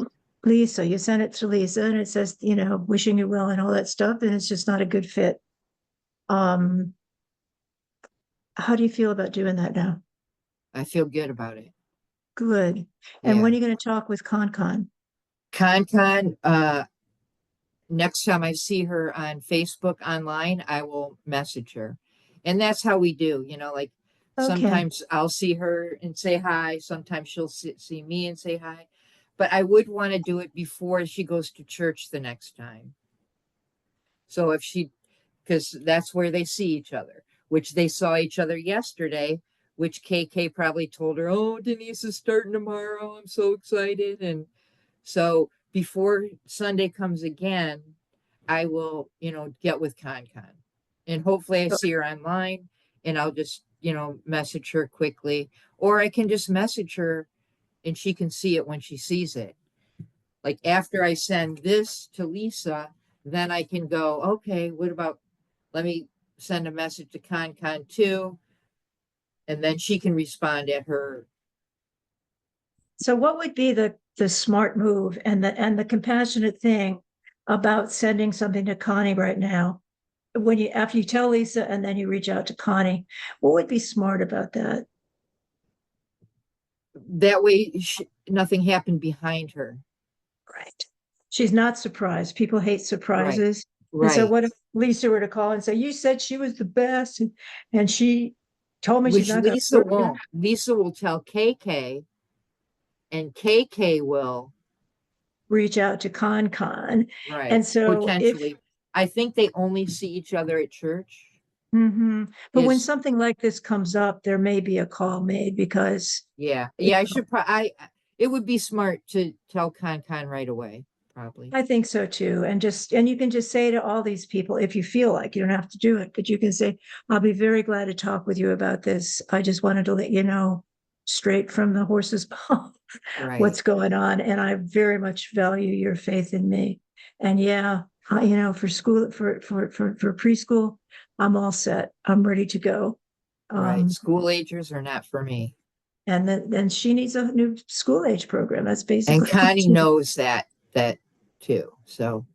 Lisa. You sent it to Lisa and it says, wishing you well and all that stuff, and it's just not a good fit. Um, how do you feel about doing that now? I feel good about it. Good. And when Yeah. are you going to talk with Con? Con, next time I see her on Facebook online, I will message her. And that's how we do, like Okay. sometimes I'll see her and say hi. Sometimes she'll see me and say hi. But I would want to do it before she goes to church the next time. So because that's where they see each other, which they saw each other yesterday, which KK probably told her, oh, Denise is starting tomorrow. I'm so excited. And so before Sunday comes again, I will, get with Con. And hopefully I see her online and I'll just, message her quickly. Or I can just message her and she can see it when she sees it. Like after I send this to Lisa, then I can go, okay, what about, let me send a message to Con too. And then she can respond at her. So what would be the smart move and the compassionate thing about sending something to Connie right now? When you after you tell Lisa and then you reach out to Connie, what would be smart about that? That way, nothing happened behind her. Right. She's not surprised. People hate Right. surprises. And so Right. what if Lisa were to call and say, you said she was the best and she told me she's Which not going to Lisa work here? won't. Lisa will tell KK, and KK will, Reach out to Con. right, And so if potentially. I think they only see each other at church. but when Is something like this comes up, there may be a call made because Yeah, yeah. I should probably. It would be smart to tell Con right away. Probably. I think so too. And you can just say to all these people, if you feel like you don't have to do it, but you can say, I'll be very glad to talk with you about this. I just wanted to let you know straight from the horse's mouth Right. what's going on. And I very much value your faith in me. And yeah, for school, for preschool, I'm all set. I'm ready to go. Right. Um, School agers are not for me. and then she needs a new school age program. That's And basically what Connie she. knows that too. So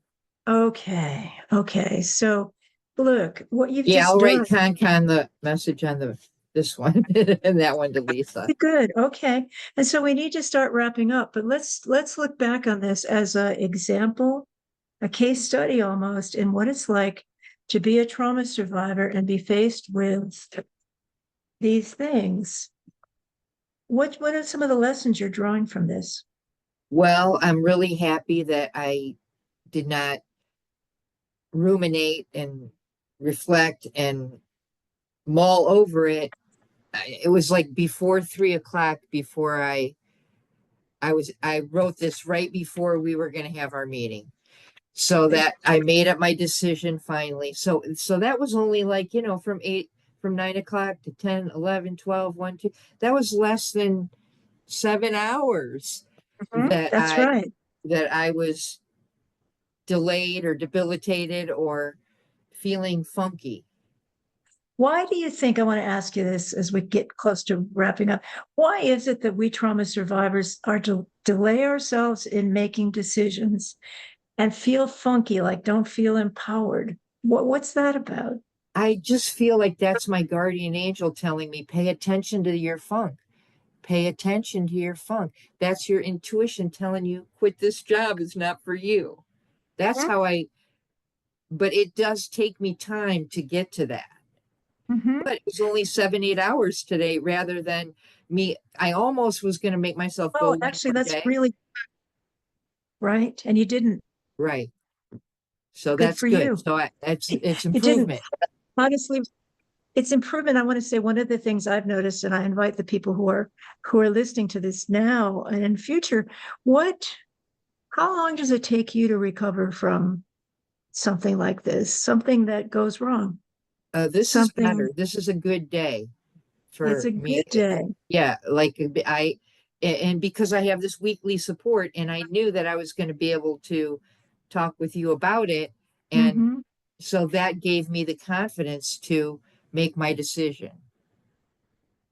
Okay. Okay. So look, what you've yeah, just I'll done. write Con the message on this one and that one to Lisa. Good. Okay. And so we need to start wrapping up, but let's look back on this as a example, a case study almost in what it's like to be a trauma survivor and be faced with these things. What are some of the lessons you're drawing from this? Well, I'm really happy that I did not ruminate and reflect and mull over it. It was like before 3 o'clock before I wrote this right before we were going to have our meeting. So that I made up my decision finally. So that was only like, from 9 o'clock to 10, 11, 12, 1, 2. That was less than 7 hours Mhm. that That's I right. that I was delayed or debilitated or feeling funky. Why do you think, I want to ask you this as we get close to wrapping up? Why is it that we trauma survivors are to delay ourselves in making decisions and feel funky, like don't feel empowered? What's that about? I just feel like that's my guardian angel telling me, pay attention to your funk. pay attention to your funk. That's your intuition telling you, quit this job, is not for you. That's how but it does take me time to get to that. Mm-hmm. But it was only 7, 8 hours today rather than me. I almost was going to make myself go Oh, one actually, more that's day. really right. And you didn't. Right. So Good that's for good. you. So it's You didn't. improvement. Honestly, it's improvement. I want to say one of the things I've noticed, and I invite the people who are listening to this now and in future, how long does it take you to recover from something like this, something that goes wrong? This is Something, better. This is a good day it's for a me. good day. Yeah, like and because I have this weekly support, and I knew that I was going to be able to talk with you about it, and Mm-hmm. so that gave me the confidence to make my decision.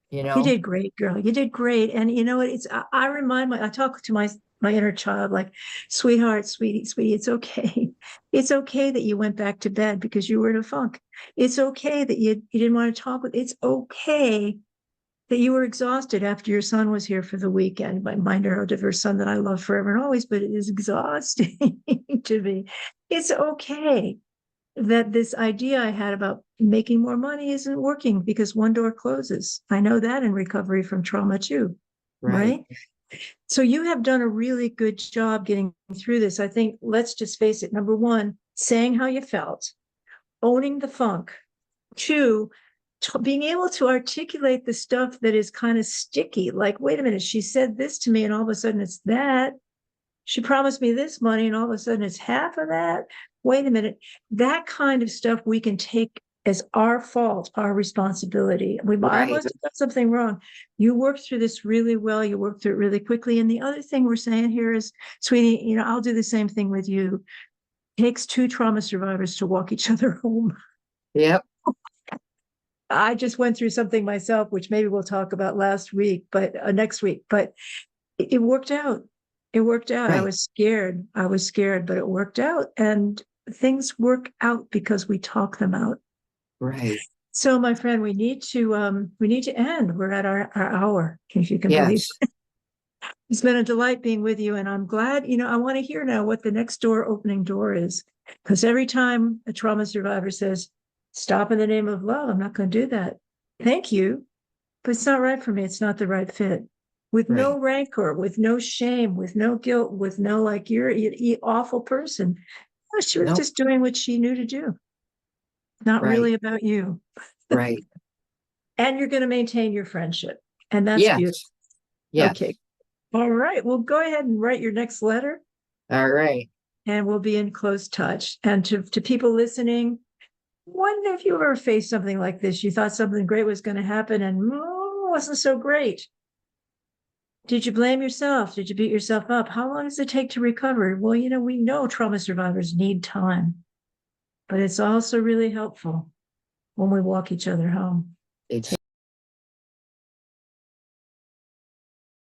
You You know, did great, girl. You did great. And you know what? I remind I talk to my inner child, like, sweetheart, sweetie, sweetie, it's okay. It's okay that you went back to bed because you were in a funk. It's okay that you didn't want to talk with, it's okay that you were exhausted after your son was here for the weekend. My neurodiverse son that I love forever and always, but it is exhausting to me. It's okay that this idea I had about making more money isn't working because one door closes. I know that in recovery from trauma too, right, right? So you have done a really good job getting through this. I think, let's just face it. Number one, saying how you felt, owning the funk. Two, being able to articulate the stuff that is kind of sticky. Like, wait a minute, she said this to me and all of a sudden it's that. She promised me this money and all of a sudden it's half of that. Wait a minute. That kind of stuff we can take as our fault, our responsibility. I right, must have done something wrong. You worked through this really well. You worked through it really quickly. And the other thing we're saying here is, sweetie, I'll do the same thing with you. It takes two trauma survivors to walk each other home. yep, I just went through something myself, which maybe we'll talk about next week, but it worked out. It worked out. I right, was scared. I was scared, but it worked out. And things work out because we talk them out. right. So, my friend, we need to end. We're at our hour, if you can believe Yes, it. It's been a delight being with you. And I'm glad, I want to hear now what the next opening door is. Because every time a trauma survivor says, stop in the name of love, I'm not going to do that. Thank you. But it's not right for me. It's not the right fit. With right. no rancor, with no shame, with no guilt, with no, like, you're an awful person. No, she was Nope, just doing what she knew to do. Not right, really about you. right. And you're going to maintain your friendship. And that's beautiful. Yes, yes. Okay. All right. Well, go ahead and write your next letter All right. and we'll be in close touch. And to people listening, wonder if you ever faced something like this. You thought something great was going to happen and wasn't so great. Did you blame yourself? Did you beat yourself up? How long does it take to recover? Well, we know trauma survivors need time, but it's also really helpful when we walk each other home. It's